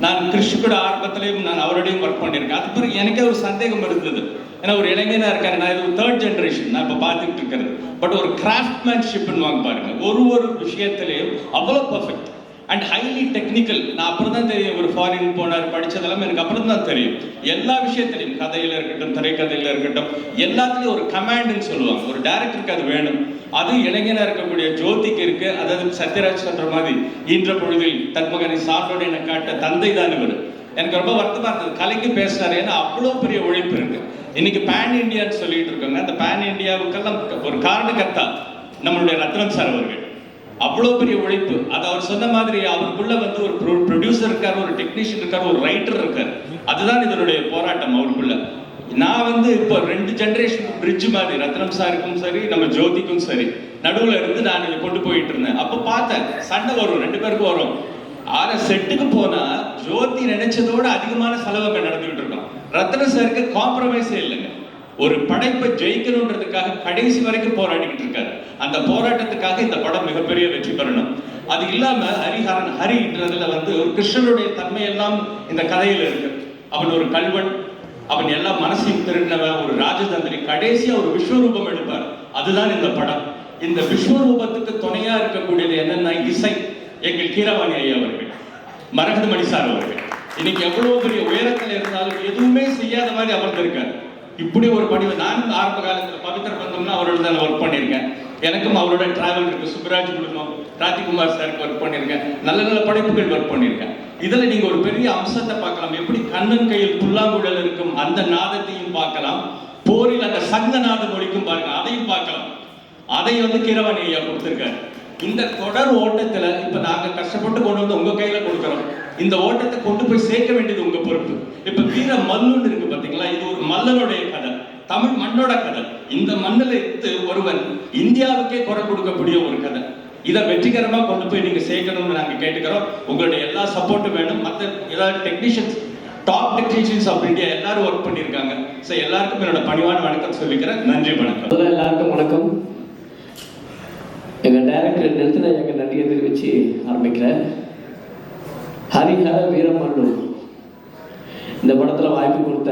நான் கிருஷ்ணோட ஆரம்பத்திலையும் நான் அவரோடையும் ஒர்க் பண்ணியிருக்கேன். அது பிறகு எனக்கே ஒரு சந்தேகம் இருந்தது. ஏன்னா ஒரு இளைஞனா இருக்காரு, நான் இது 3rd ஜெனரேஷன் நான் இப்போ பார்த்துட்டு இருக்கிறது. பட் ஒரு கிராஃப்ட்மேன்ஷிப்னு வாங்க பாருங்க, ஒரு விஷயத்திலையும் அவ்வளோ பர்ஃபெக்ட் அண்ட் ஹைலி டெக்னிக்கல். நான் அப்புறம் தான் தெரியும், ஒரு ஃபாரின் போனார், படித்ததெல்லாம் எனக்கு அப்புறம் தான் தெரியும். எல்லா விஷயத்திலையும், கதையில் இருக்கட்டும், திரைக்கதையில் இருக்கட்டும், எல்லாத்துலேயும் ஒரு கமாண்டுன்னு சொல்லுவாங்க. ஒரு டைரக்டருக்கு அது வேணும். அது இளைஞனாக இருக்கக்கூடிய ஜோதிக்கு இருக்கு. அதாவது சத்யராஜ் சொல்ற மாதிரி, ஈன்ற பொழுதில் தன்மகனை சான்றோடு என காட்ட தந்தை தான் இவர். எனக்கு ரொம்ப வருத்தமாக இருந்தது, கலைக்கு பேசினார். ஏன்னா அவ்வளோ பெரிய உழைப்பு இருக்கு. இன்னைக்கு பேன் இண்டியான்னு சொல்லிட்டு இருக்காங்க. அந்த பேன் இண்டியாவுக்கெல்லாம் ஒரு காரணகர்த்தா நம்மளுடைய ரத்னம் சார் அவர்கள். அவ்வளோ பெரிய உழைப்பு. அது அவர் சொன்ன மாதிரி அவருக்குள்ள வந்து ஒரு ப்ரொடியூசர் இருக்காரு, ஒரு டெக்னீஷியன் இருக்காரு, ஒரு ரைட்டர் இருக்காரு. அதுதான் இதனுடைய போராட்டம் அவருக்குள்ள. நான் வந்து இப்போ 2 ஜெனரேஷன் பிரிட்ஜ் மாதிரி ரத்னம் சாருக்கும் சரி நம்ம ஜோதிக்கும் சரி நடுவில் இருந்து நான் இதை கொண்டு போயிட்டு இருந்தேன். அப்போ பார்த்தேன் சண்டை வரும், 2 பேருக்கும் வரும். ஆனா செட்டுக்கு போனா ஜோதி நினைச்சதோட அதிகமான செலவு அங்க நடந்துகிட்டு இருக்கோம். ரத்ன சாருக்கு காம்ப்ரமைஸே இல்லைங்க. ஒரு படைப்பை ஜெயிக்கணுன்றதுக்காக கடைசி வரைக்கும் போராடிக்கிட்டு இருக்காரு. அந்த போராட்டத்துக்காக இந்த படம் மிகப்பெரிய வெற்றி பெறணும். அது இல்லாம ஹரின்றதுல வந்து ஒரு கிருஷ்ணனுடைய தன்மையெல்லாம் இந்த கதையில இருக்கு. அவன் ஒரு கல்வன், அவன் எல்லாம் மனசையும் திருடினவன், ஒரு ராஜதந்திரி. கடைசியா ஒரு விஸ்வரூபம் எடுப்பார். அதுதான் இந்த படம். இந்த விஸ்வரூபத்துக்கு துணையா இருக்கக்கூடியது என்னன்னா இசை. எங்கள் கீரவாணி ஐயா அவர்கள், மரகத மணி சார் அவர்கள் இன்னைக்கு எவ்வளவு பெரிய உயரத்தில் இருந்தாலும் எதுவுமே செய்யாத மாதிரி அமர்ந்திருக்காரு. இப்படி ஒரு பணிவை நான் ஆரம்ப காலத்தில் பவித்ர பந்தம்னா அவரோட தான் ஒர்க் பண்ணியிருக்கேன். எனக்கும் அவரோட டிராவல் இருக்கு. சுப்ராஜ் குடும்பம், ராஜ்குமார் சாருக்கு ஒர்க் பண்ணியிருக்கேன். நல்ல நல்ல படைப்புகள் ஒர்க் பண்ணியிருக்கேன். இதுல நீங்க ஒரு பெரிய அம்சத்தை பார்க்கலாம். எப்படி கண்ணன் கையில் புல்லாங்குழல் இருக்கும் அந்த நாதத்தையும் பார்க்கலாம். போரில் அந்த சங்க நாதம் ஒழிக்கும் பாருங்க, அதையும் பார்க்கலாம். அதை வந்து கீரவாணி ஐயா கொடுத்திருக்காரு. இந்த தொடர் ஓட்டத்துல இப்ப நாங்க கஷ்டப்பட்டு கொண்டு வந்து உங்க கையில கொடுக்கிறோம். இந்த ஓட்டத்தை கொண்டு போய் சேர்க்க வேண்டியது உங்க பொறுப்பு. இப்ப வீர மல்லுன்னு இருக்கு பாத்தீங்களா, இது ஒரு மல்லனுடைய கதை, தமிழ் மண்ணோட கதை. இந்த மண்ணில் இருந்து ஒருவன் இந்தியாவுக்கே குரல் கொடுக்கக்கூடிய ஒரு கதை. இதை வெற்றிகரமா கொண்டு போய் நீங்க சேர்க்கணும்னு நாங்க கேட்டுக்கிறோம். உங்களுடைய எல்லா சப்போர்ட்டும் வேணும். மற்ற ஏதாவது technicians, top technicians of India எல்லாரும் ஒர்க் பண்ணியிருக்காங்க. ஸோ எல்லாருக்கும் என்னோட பணிவான வணக்கம் சொல்லிக்கிறேன். நன்றி, வணக்கம். எல்லாருக்கும் வணக்கம். எங்கள் டைரக்டர் நெல்சன் ஐயாக்கு நன்றியை தெரிவித்து ஆரம்பிக்கிறேன். ஹரிஹர வீரமல்லு இந்த படத்தில் வாய்ப்பு கொடுத்த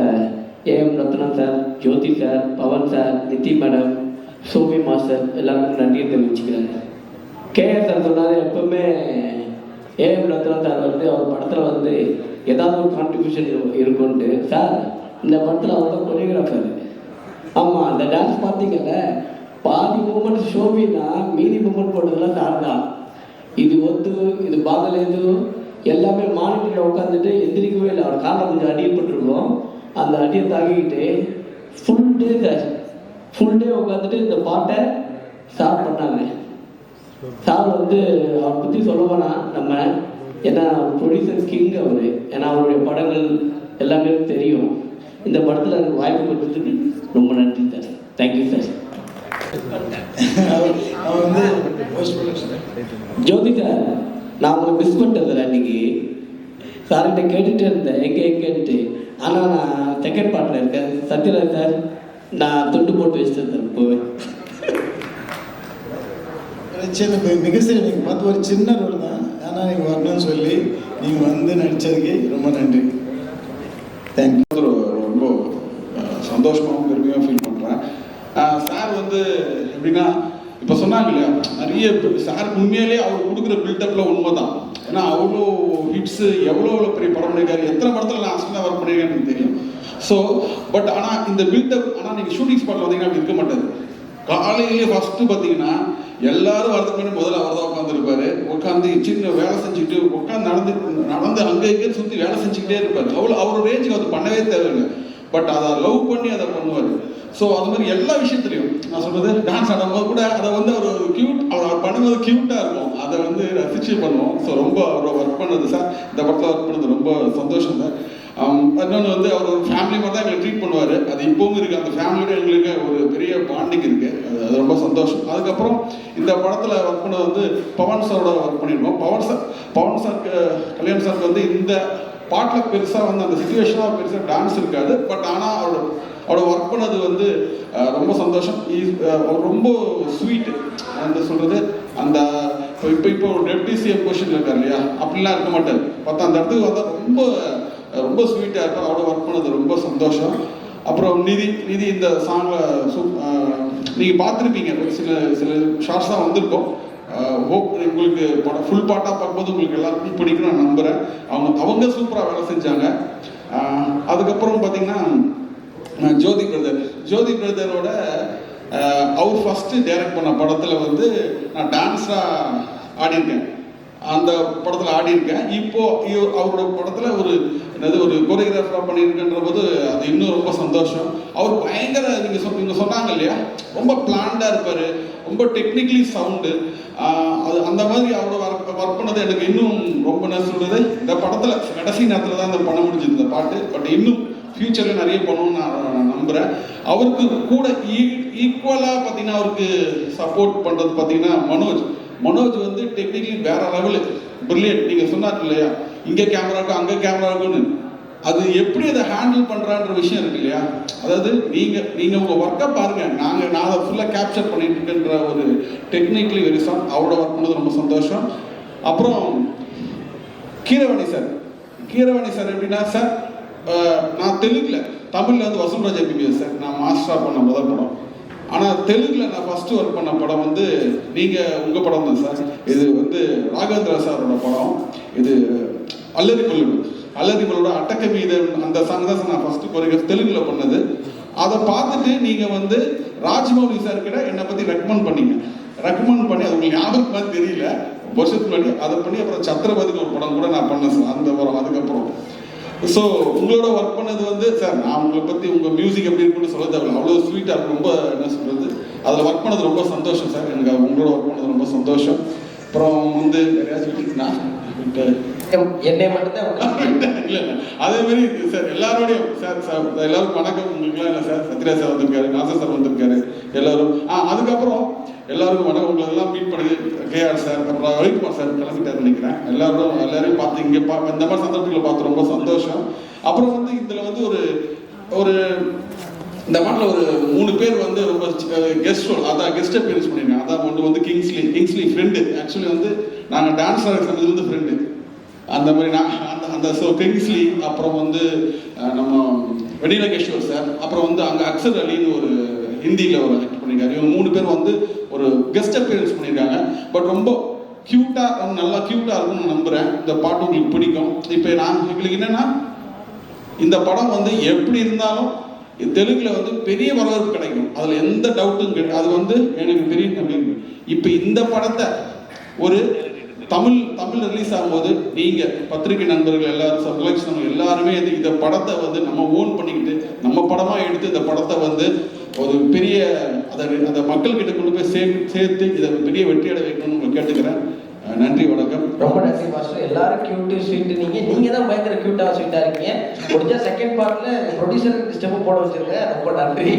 ஏஎம் ரத்னம் சார், ஜோதி sir, Pawan sir, Nidhhi madam, Shobi master எல்லாருக்கும் நன்றியை தெரிவிச்சுக்கிறேன். கேஎஸ் சார் சொன்னார், எப்பவுமே ஏஎம் ரத்னம் சார் வந்து அவர் படத்தில் வந்து ஏதாவது ஒரு கான்ட்ரிபியூஷன் இருக்குன்ட்டு. சார் இந்த படத்தில் அவர் தான் கொரியோகிராஃபர். ஆமாம், அந்த டான்ஸ் பார்த்தீங்கல்ல, பாதி மூமெண்ட் ஷோபின்னா மீதி மூமெண்ட் போட்டதெல்லாம் சார் தான். இது இது பாகலேது எல்லாமே மானிட்டரில் உட்காந்துட்டு எந்திரிக்கவே இல்லை. அவர் காலில் கொஞ்சம் அடியப்பட்டிருக்கோம். அந்த அடியை தாக்கிக்கிட்டு ஃபுல் டே உட்காந்துட்டு இந்த பாட்டை ஸ்டார்ட் பண்ணாங்க. சார் வந்து அவரை பற்றி சொல்ல போனால் நம்ம, ஏன்னா ப்ரொடியூசர் கிங் அவர், ஏன்னா அவருடைய படங்கள் எல்லாமே தெரியும். இந்த படத்தில் எனக்கு வாய்ப்பு கொடுத்ததுக்கு ரொம்ப நன்றி சார். Thank you sir. ஜோதி சார், நான் உங்களை மிஸ் பண்ணிட்டேன் சார். அன்னைக்கு சார்கிட்ட கேட்டுகிட்டே இருந்தேன் எங்கே கேட்டுட்டு. ஆனால் நான் செகண்ட் பார்ட்டில் இருக்கேன். சத்யராஜ் சார், நான் தொட்டு போட்டு வச்சிட்டேன் சார். போவேன் சின்ன மிகசரி நீங்கள் பார்த்து ஒரு சின்ன ரோல் தான். ஆனால் நீங்கள் வரணும்னு சொல்லி நீங்கள் வந்து நடித்ததுக்கு ரொம்ப நன்றி. தேங்க்யூ. ரொம்ப சந்தோஷமாகவும் பெருமையாக ஃபீல் பண்ணுறேன். சார் வந்து எப்படின்னா, இப்போ சொன்னாங்க இல்லையா, நிறைய சாருக்கு உண்மையிலே அவர் கொடுக்குற பில்டப்பில் உண்மை தான். ஏன்னா அவ்வளோ ஹிட்ஸு, எவ்வளோ பெரிய படம் பண்ணியிருக்காரு, எத்தனை படத்தில் நான் அசலாக ஒர்க் பண்ணியிருக்கேன்னு எனக்கு தெரியும். ஸோ பட் ஆனால் இந்த பில்டப், ஆனால் நீங்கள் ஷூட்டிங் ஸ்பாட்டில் பார்த்தீங்கன்னா அப்படி இருக்க மாட்டாது. காலையிலேயே ஃபஸ்ட்டு பார்த்தீங்கன்னா எல்லாரும் வரதுக்கு முன்னாடி முதல்ல அவர் தான் உட்காந்துருப்பாரு. உட்காந்து சின்ன வேலை செஞ்சுக்கிட்டு உட்காந்து நடந்து அங்கே இங்கேன்னு சுற்றி வேலை செஞ்சுக்கிட்டே இருப்பார். அவர் ரேஞ்சுக்கு அது பண்ணவே தேவையில்லை. பட் அதை லவ் பண்ணி அதை பண்ணுவார். ஸோ அது மாதிரி எல்லா விஷயத்துலையும் நான் சொல்றது, டான்ஸ் ஆடும்போது கூட அதை வந்து அவர் கியூட், அவர் பண்ணும்போது கியூட்டாக இருக்கும். அதை வந்து ரசிச்சு பண்ணுவோம். ஸோ ரொம்ப அவர் ஒர்க் பண்ணது சார், இந்த படத்தில் ஒர்க் பண்ணது ரொம்ப சந்தோஷம் சார். இன்னொன்று வந்து அவர் ஒரு ஃபேமிலி மாதிரி தான் எங்களை ட்ரீட் பண்ணுவார். அது இப்போவும் இருக்குது. அந்த ஃபேமிலியோட எங்களுக்கு ஒரு பெரிய பாண்டிங் இருக்குது. அது ரொம்ப சந்தோஷம். அதுக்கப்புறம் இந்த படத்தில் ஒர்க் பண்ணது வந்து பவன் சாரோட ஒர்க் பண்ணியிருக்கோம். பவன் சாருக்கு, கல்யாண் சாருக்கு வந்து இந்த பாட்டில் பெருசாக வந்து அந்த சிச்சுவேஷனாக பெருசாக டான்ஸ் இருக்காது. பட் ஆனால் அவரோட ஒர்க் பண்ணது வந்து ரொம்ப சந்தோஷம். அவர் ரொம்ப ஸ்வீட்டு, அந்த சொல்கிறது, அந்த இப்போ ஒரு டெப்டி சிஎம் பொசிஷனில் இருக்கார் இல்லையா, அப்படிலாம் இருக்க மாட்டார். பார்த்தா அந்த இடத்துக்கு வந்தால் ரொம்ப ஸ்வீட்டாக இருக்கும். அவரோட ஒர்க் பண்ணது ரொம்ப சந்தோஷம். அப்புறம் நிதி இந்த சாங்கில் நீங்கள் பார்த்துருப்பீங்க, சில ஷார்ட்ஸ் தான் வந்திருக்கோம். ஹோப் உங்களுக்கு படம் ஃபுல் பாட்டாக பார்க்கும்போது உங்களுக்கு எல்லாருக்கும் பிடிக்கும் நான் நம்புகிறேன். அவங்க சூப்பராக வேலை செஞ்சாங்க. அதுக்கப்புறம் பார்த்தீங்கன்னா ஜோதி பிரதரோட அவர் ஃபஸ்ட்டு டைரக்ட் பண்ண படத்தில் வந்து நான் டான்ஸாக ஆடியிருக்கேன். அந்த படத்தில் ஆடியிருக்கேன். இப்போது அவரோட படத்தில் ஒரு கோரியோகிராஃபராக பண்ணியிருக்கன்ற போது அது இன்னும் ரொம்ப சந்தோஷம். அவர் பயங்கர, நீங்கள் சொன்னாங்க இல்லையா, ரொம்ப பிளான்டாக இருப்பார், ரொம்ப டெக்னிக்கலி சவுண்டு. அது அந்த மாதிரி அவரோட ஒர்க் பண்ணது எனக்கு இன்னும் ரொம்ப என்ன சொல்கிறது, இந்த படத்தில் கடைசி நேரத்தில் தான் இந்த பண்ண முடிஞ்சது இந்த பாட்டு. பட் இன்னும் ஃப்யூச்சரில் நிறைய பண்ணணும்னு நான் நம்புகிறேன். அவருக்கு கூட ஈக்குவலாக பார்த்தீங்கன்னா அவருக்கு சப்போர்ட் பண்ணுறது பார்த்தீங்கன்னா மனோஜ் வந்து டெக்னிக்கலி வேற லெவலு பிரில்லியன்ட். நீங்கள் சொன்னார் இல்லையா, இங்கே கேமரா இருக்கும் அங்கே கேமரா இருக்குன்னு, அது எப்படி அதை ஹேண்டில் பண்ணுறான்ற விஷயம் இருக்கு இல்லையா. அதாவது நீங்கள் உங்கள் ஒர்க்கை பாருங்கள், நான் அதை ஃபுல்லாக கேப்சர் பண்ணிட்டு இருக்கேன்ற ஒரு டெக்னிக்கலி வெரி சாங். அவரோட ஒர்க் பண்ணது ரொம்ப சந்தோஷம். அப்புறம் கீரவாணி சார் எப்படின்னா சார், நான் தமிழில் வந்து வசூல்ராஜ் எம்பிபிஎஸ் சார் நான் மாஸ்டராக பண்ண முதல் படம். ஆனால் தெலுங்கில் நான் ஃபஸ்ட்டு ஒர்க் பண்ண படம் வந்து உங்கள் படம் தான் சார். இது வந்து ராகவேந்திரா சாரோட படம். இது அல்லரிகளோட அட்டக்க மீதம் அந்த சாங் தான் நான் ஃபஸ்ட்டு கொரியோகிராஃப் தெலுங்கில் பண்ணது. அதை பார்த்துட்டு நீங்கள் வந்து ராஜ்மௌலி சார் கிட்ட என்னை பற்றி ரெக்கமெண்ட் பண்ணி அது உங்களுக்கு ஞாபகம் மாதிரி தெரியல, வருஷத்துக்கு முன்னாடி அதை பண்ணி அப்புறம் சத்திரபதிக்கு ஒரு படம் கூட நான் பண்ணேன் சார் அந்த படம். அதுக்கப்புறம் ஸோ உங்களோட ஒர்க் பண்ணது வந்து சார், நான் உங்களை பற்றி உங்கள் மியூசிக் எப்படி இருக்குன்னு சொல்ல தேவையில்லை, அவ்வளோ ஸ்வீட்டாக இருக்கும். ரொம்ப என்ன சொல்கிறது, அதில் ஒர்க் பண்ணது ரொம்ப சந்தோஷம் சார். எனக்கு உங்களோட ஒர்க் பண்ணது ரொம்ப சந்தோஷம். அப்புறம் வந்து என்னை மட்டும்தான் இல்லை அதே மாதிரி சார் எல்லாரோடையும் சார் எல்லாருக்கும் வணக்கம். உங்களுக்குலாம் இல்லை சார், சத்யராஜ் சார் வந்திருக்காரு, நாசர் சார் வந்திருக்காரு, எல்லாரும் அதுக்கப்புறம் எல்லாருக்கும் வணக்கம். உங்களெல்லாம் மீட் பண்ணி கேஆர் சார், அப்புறம் ரவிக்குமார் சார் கிளம்பிட்டார் நினைக்கிறேன். எல்லாரையும் பார்த்து இங்கே இந்த மாதிரி சந்தர்ப்பங்களை பார்த்து ரொம்ப சந்தோஷம். அப்புறம் வந்து இதில் வந்து ஒரு இந்த மாட்டில் ஒரு 3 பேர் வந்து ரொம்ப கெஸ்ட் ரோல், அதான் கெஸ்ட் அப்பியரன்ஸ் பண்ணியிருக்காங்க. அதான் ஒன்று வந்து கிங்ஸ்லி ஃப்ரெண்டு. ஆக்சுவலி வந்து நாங்கள் டான்ஸ் ஆடுற சமயத்துலேருந்து ஃப்ரெண்டு அந்த மாதிரி அந்த ஸோ கிங்ஸ்லி. அப்புறம் வந்து நம்ம வெடிலா கிஷோர் சார், அப்புறம் வந்து அங்கே அக்சர் அலின்னு ஒரு ஹிந்தியில் ஒரு ஆக்ட் பண்ணியிருக்காரு. இவங்க 3 பேர் வந்து ஒரு கெஸ்ட் அப்பியரன்ஸ் பண்ணியிருக்காங்க. பட் ரொம்ப நல்லா க்யூட்டாக இருக்கும்னு நம்புகிறேன். இந்த பாட்டு உங்களுக்கு பிடிக்கும். இப்போ எங்களுக்கு என்னென்னா, இந்த படம் வந்து எப்படி இருந்தாலும் தெலுங்கில் வந்து பெரிய வரவேற்பு கிடைக்கும், அதில் எந்த டவுட்டும் கிடையாது. அது வந்து எனக்கு பெரிய நம்பிக்கை. இப்போ இந்த படத்தை ஒரு தமிழ் ரிலீஸ் ஆகும்போது நீங்கள் பத்திரிகை நண்பர்கள் எல்லாரும் சப்லக்ஷன் எல்லாருமே இந்த படத்தை வந்து நம்ம ஓன் பண்ணிக்கிட்டு நம்ம படமாக எடுத்து இந்த படத்தை வந்து ஒரு பெரிய அதை மக்கள்கிட்ட கொண்டு போய் சேர்த்து இதை பெரிய வெற்றியடை வைக்கணும்னு உங்களை கேட்டுக்கிறேன். நன்றி, வணக்கம். ரொம்ப நன்றி மாஸ்டர். எல்லாரும் கியூட்டு ஸ்வீட்டு. நீங்க தான் பயங்கர கியூட்டா ஸ்வீட்டா இருக்கீங்க. முடிஞ்ச செகண்ட் பார்ட்ல ப்ரொடியூசருக்கு ஸ்டெப் போட வச்சிருங்க. ரொம்ப நன்றி.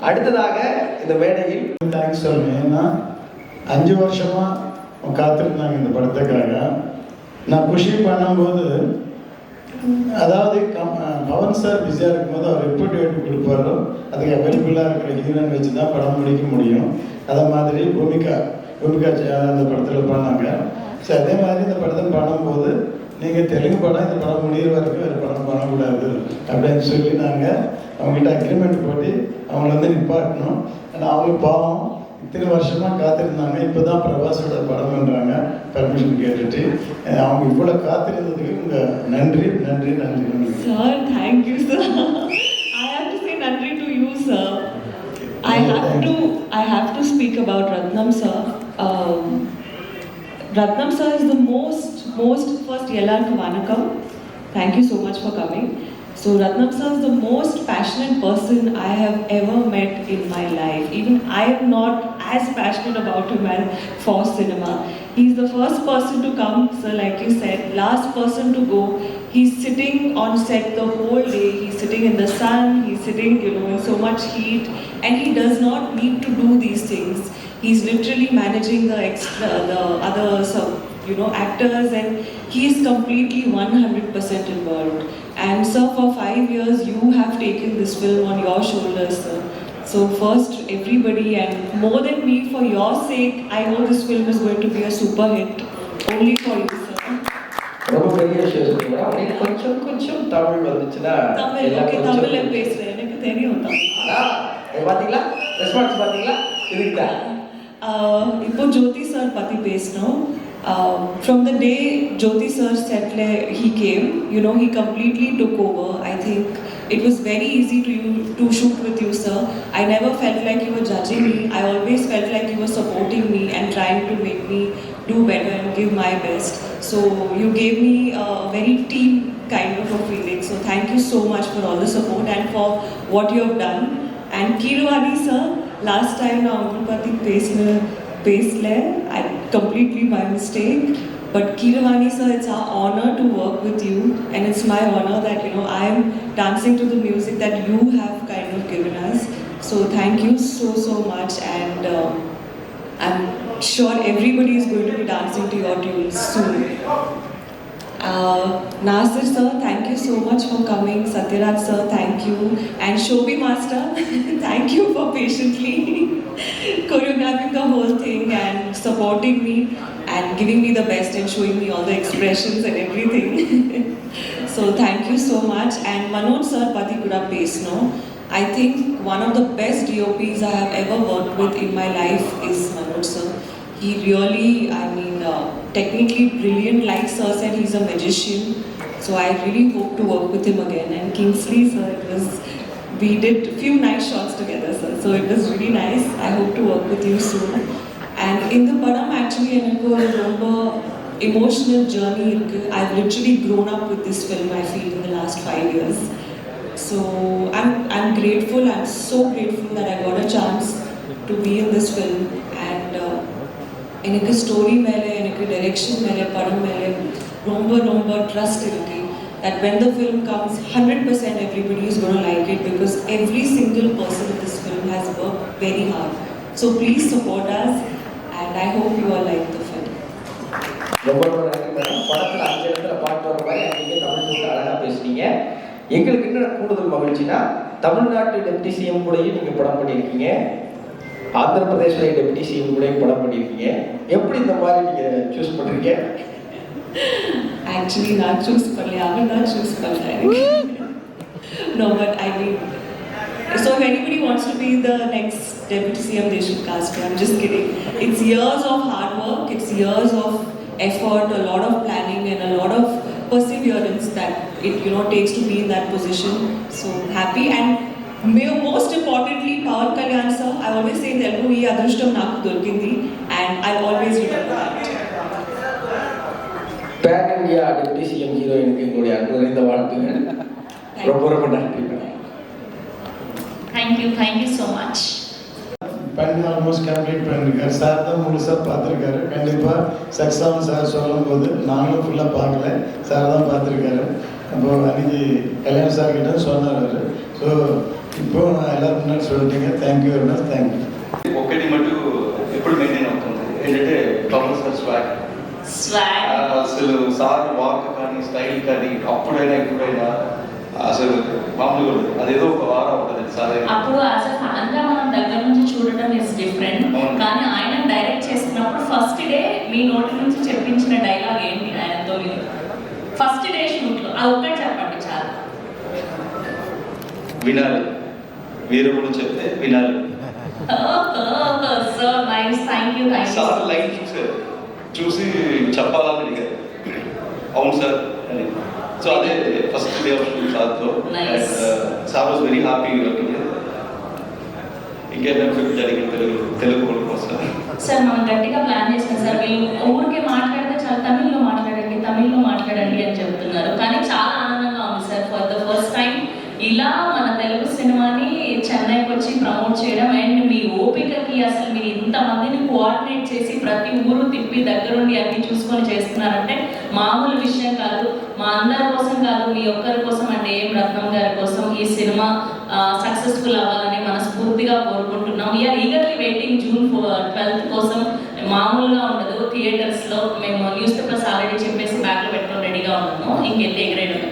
அடுத்ததாக இந்த மேடையில் தேங்க்ஸ் சொல்லுங்க. ஏன்னா 5 வருஷமா காத்திருந்தாங்க இந்த படத்துக்காக. நான் குஷி பண்ணும்போது, அதாவது பவன் சார் பிஸியாக இருக்கும்போது அவர் எப்போ டேட் கொடுப்பாரோ அதுக்கு அவைலபிளாக இருக்கிற ஹீரோன் வச்சு தான் படம் முடிக்க முடியும். அதை மாதிரி பூமிகா அந்த படத்தில் பண்ணாங்க. ஸோ அதே மாதிரி இந்த படத்தை பண்ணும்போது நீங்கள் தெலுங்கு படம் இந்த படம் முடிகிற வரைக்கும் வேறு படம் பண்ணக்கூடாது அப்படின்னு சொல்லி நாங்கள் அவங்ககிட்ட அக்ரிமெண்ட் போட்டு அவங்கள வந்து நிப்பாட்டணும். ஆனால் அவங்க பாவம் இத்தனை வருஷமாக காத்திருந்தாங்க. இப்போ தான் பிரபாஸோட படம் பண்ணுறாங்க பர்மிஷன் கேட்டுட்டு. அவங்க இவ்வளோ காத்திருந்ததுக்கு உங்கள் நன்றி. Sir, thank you, sir. I have to say nandri to you, sir. I have to speak about Ratnam sir. Ratnam sir is the most first Ellarku Vanakkam. Thank you so much for coming. So Ratnam sir is the most passionate person I have ever met in my life. Even I am not as passionate about him as for cinema. He's the first person to come, sir, like you said, last person to go. He's sitting on set the whole day. He's sitting in the sun. He's sitting, in so much heat, and he does not need to do these things. He's literally managing the other actors, and he is completely 100% involved. And sir, for 5 years you have taken this film on your shoulders, sir. So first, everybody, and more than me, for your sake, I know this film is going to be a super hit. Only for you, sir. ரொம்ப பெரிய விஷயம் சொல்லுங்க. உங்களுக்கு கொஞ்சம் தமிழ் வந்துச்சுன்னா தமிழ்ல பேசுறேன், எனக்கு தெரியும் தமிழ். பாத்தீங்களா, ரெஸ்பான்ஸ் பாத்தீங்களா? இதுக்கு இப்போ ஜோதி சார் பத்தி பேசணும். From the day Jyoti sir said he came, he completely took over. I think it was very easy to shoot with you, sir. I never felt like you were judging me. I always felt like you were supporting me and trying to make me do better and give my best. So you gave me a very team kind of a feeling. So thank you so much for all the support and for what you have done. And Kirwani sir, last time na Ungalpati பேசல, I completely my mistake. But Keeravani sir, it's our honor to work with you, and it's my honor that I'm dancing to the music that you have kind of given us. So thank you so much, and I'm sure everybody is going to be dancing to your tunes soon. Nasir sir, thank you so much for coming. Satyaraj sir, thank you. And Shobhi master, thank you for patiently choreographing the whole thing and supporting me and giving me the best and showing me all the expressions and everything. So thank you so much. And Manoj sir, Patikuda Pesno, I think one of the best DOPs I have ever worked with in my life is Manoj sir. He really, technically brilliant. Like sir said, he's a magician. So I really hope to work with him again. And Kingsley sir, we did a few nice shots together, sir. So it was really nice. I hope to work with you soon. And in the padam, actually, a emotional journey. I've literally grown up with this film, I feel, in the last 5 years. So I'm grateful. I'm so grateful that I got a chance to be in this film. And எனக்கு story மேலே எனக்கு direction மேலே படம் மேலே ரொம்ப trust இருக்கு that when the film comes 100% everybody is going to like it because every single person in this film has worked very hard. So please support us and I hope you all like the film. ரொம்ப நன்றி madam. படத்தில் 5 இடத்துல பாட்டு வர மாதிரி நீங்கள் தமிழ் போட்டு அழகாக பேசுனீங்க. எங்களுக்கு என்ன கூடுதல் மகிழ்ச்சினா தமிழ்நாட்டு டெப்டி சிஎம் கூடயும் நீங்கள் படம் பண்ணியிருக்கீங்க, ஆந்திர பிரதேச டெப்டி சிஎம் கூடயும் படம் பண்ணியிருக்கீங்க. எப்படி இந்த மாதிரி நீங்கள் சூஸ் பண்ணுறீங்க? Actually, not choose பண்ணல, அவன் தான் choose பண்ணாரு. No, but I mean, so if anybody wants to be the next deputy CM, they should cast me. I'm just kidding. It's years of hard work, it's years of effort, a lot of planning and a lot of perseverance that it takes to be in that position. So happy and most importantly, Pawan Kalyan sir, I always say in Telugu, ee adrushtam naaku dorkindi and I'll always remember that. Pan India deputy CM ஹீரோயினுக்கு எங்களுடைய அன்பு நிறைந்த வாழ்த்துகள். ரொம்ப நன்றி. Thank you so much. பண்ணி almost complete பண்ணியிருக்காரு. Sir தான் முழுசாக பார்த்துருக்காரு. கண்டிப்பாக சக்ஸாவும் சார் சொல்லும்போது நாங்களும் ஃபுல்லாக பார்க்கல, சார் தான் பார்த்துருக்காரு. அப்போ அன்றைக்கி கல்யாண் சார் கிட்ட சொன்னார் அவர். ஸோ இப்போ நான் எல்லாரும் முன்னாடி சொல்லிட்டீங்க. Thank you very much. தேங்க்யூ. ఒకటి మటు ఎప్పుడు మెయింటైన్ అవుతుంది ఏంటంటే పవన్ సార్ స్వాగ్ అసలు సార్ వాక్ కానీ స్టైల్ కానీ అప్పుడైనా ఇప్పుడైనా అసలు మామూలుగా ఉంటుంది. అదేదో ఒక వారం ఉంటుంది సార్. అప్పుడు అసలు ఫ్యాన్గా మనం దగ్గర నుంచి చూడటం ఇస్ డిఫరెంట్. కానీ ఆయన డైరెక్ట్ చేస్తున్నప్పుడు ఫస్ట్ డే మీ నోటి నుంచి చెప్పించిన డైలాగ్ ఏంటి ఆయనతో? ఫస్ట్ డే షూట్లో అది ఒక్కటి చెప్పండి చాలు. వినాలి, వీరు కూడా చెప్తే వినాలి. So nice. Thank you. Sir line చూసి చెప్పాలని అడిగారు. అవును సార్ అని. సో అదే ఫస్ట్ డే ఆఫ్ షూట్ సార్తో. Sir was very happy working. ఇంకేమైనా జరిగింది తెలుగు కూడా కోసం సార్ మనం గట్టిగా ప్లాన్ చేసాం సార్. వీళ్ళు ఊరికే మాట్లాడితే చాలా తమిళ్లో మాట్లాడండి అని చెప్తున్నారు. కానీ చాలా ఆనందంగా ఉంది sir. For the first time ఇలా మన తెలుగు సినిమాని చెన్నైకి వచ్చి ప్రమోట్ చేయడం అండ్ మీ ఓపికకి అసలు మీరు ఇంతమందిని కోఆర్డినేట్ చేసి ప్రతి ఊరు తిప్పి దగ్గరుండి అన్ని చూసుకొని చేస్తున్నారంటే మామూలు విషయం కాదు. మా అందరి కోసం కాదు, మీ ఒక్కరి కోసం అంటే ఏం రత్నం గారి కోసం ఈ సినిమా సక్సెస్ఫుల్ అవ్వాలని మనస్ఫూర్తిగా కోరుకుంటున్నాం. We are eagerly waiting June 12th కోసం. మామూలుగా ఉండదు థియేటర్స్లో. మేము న్యూస్ పేపర్స్ ఆల్రెడీ చెప్పేసి బ్యాగ్లో పెట్టుకొని రెడీగా ఉన్నాము. ఇంకెళ్ళి ఎగరేయడం.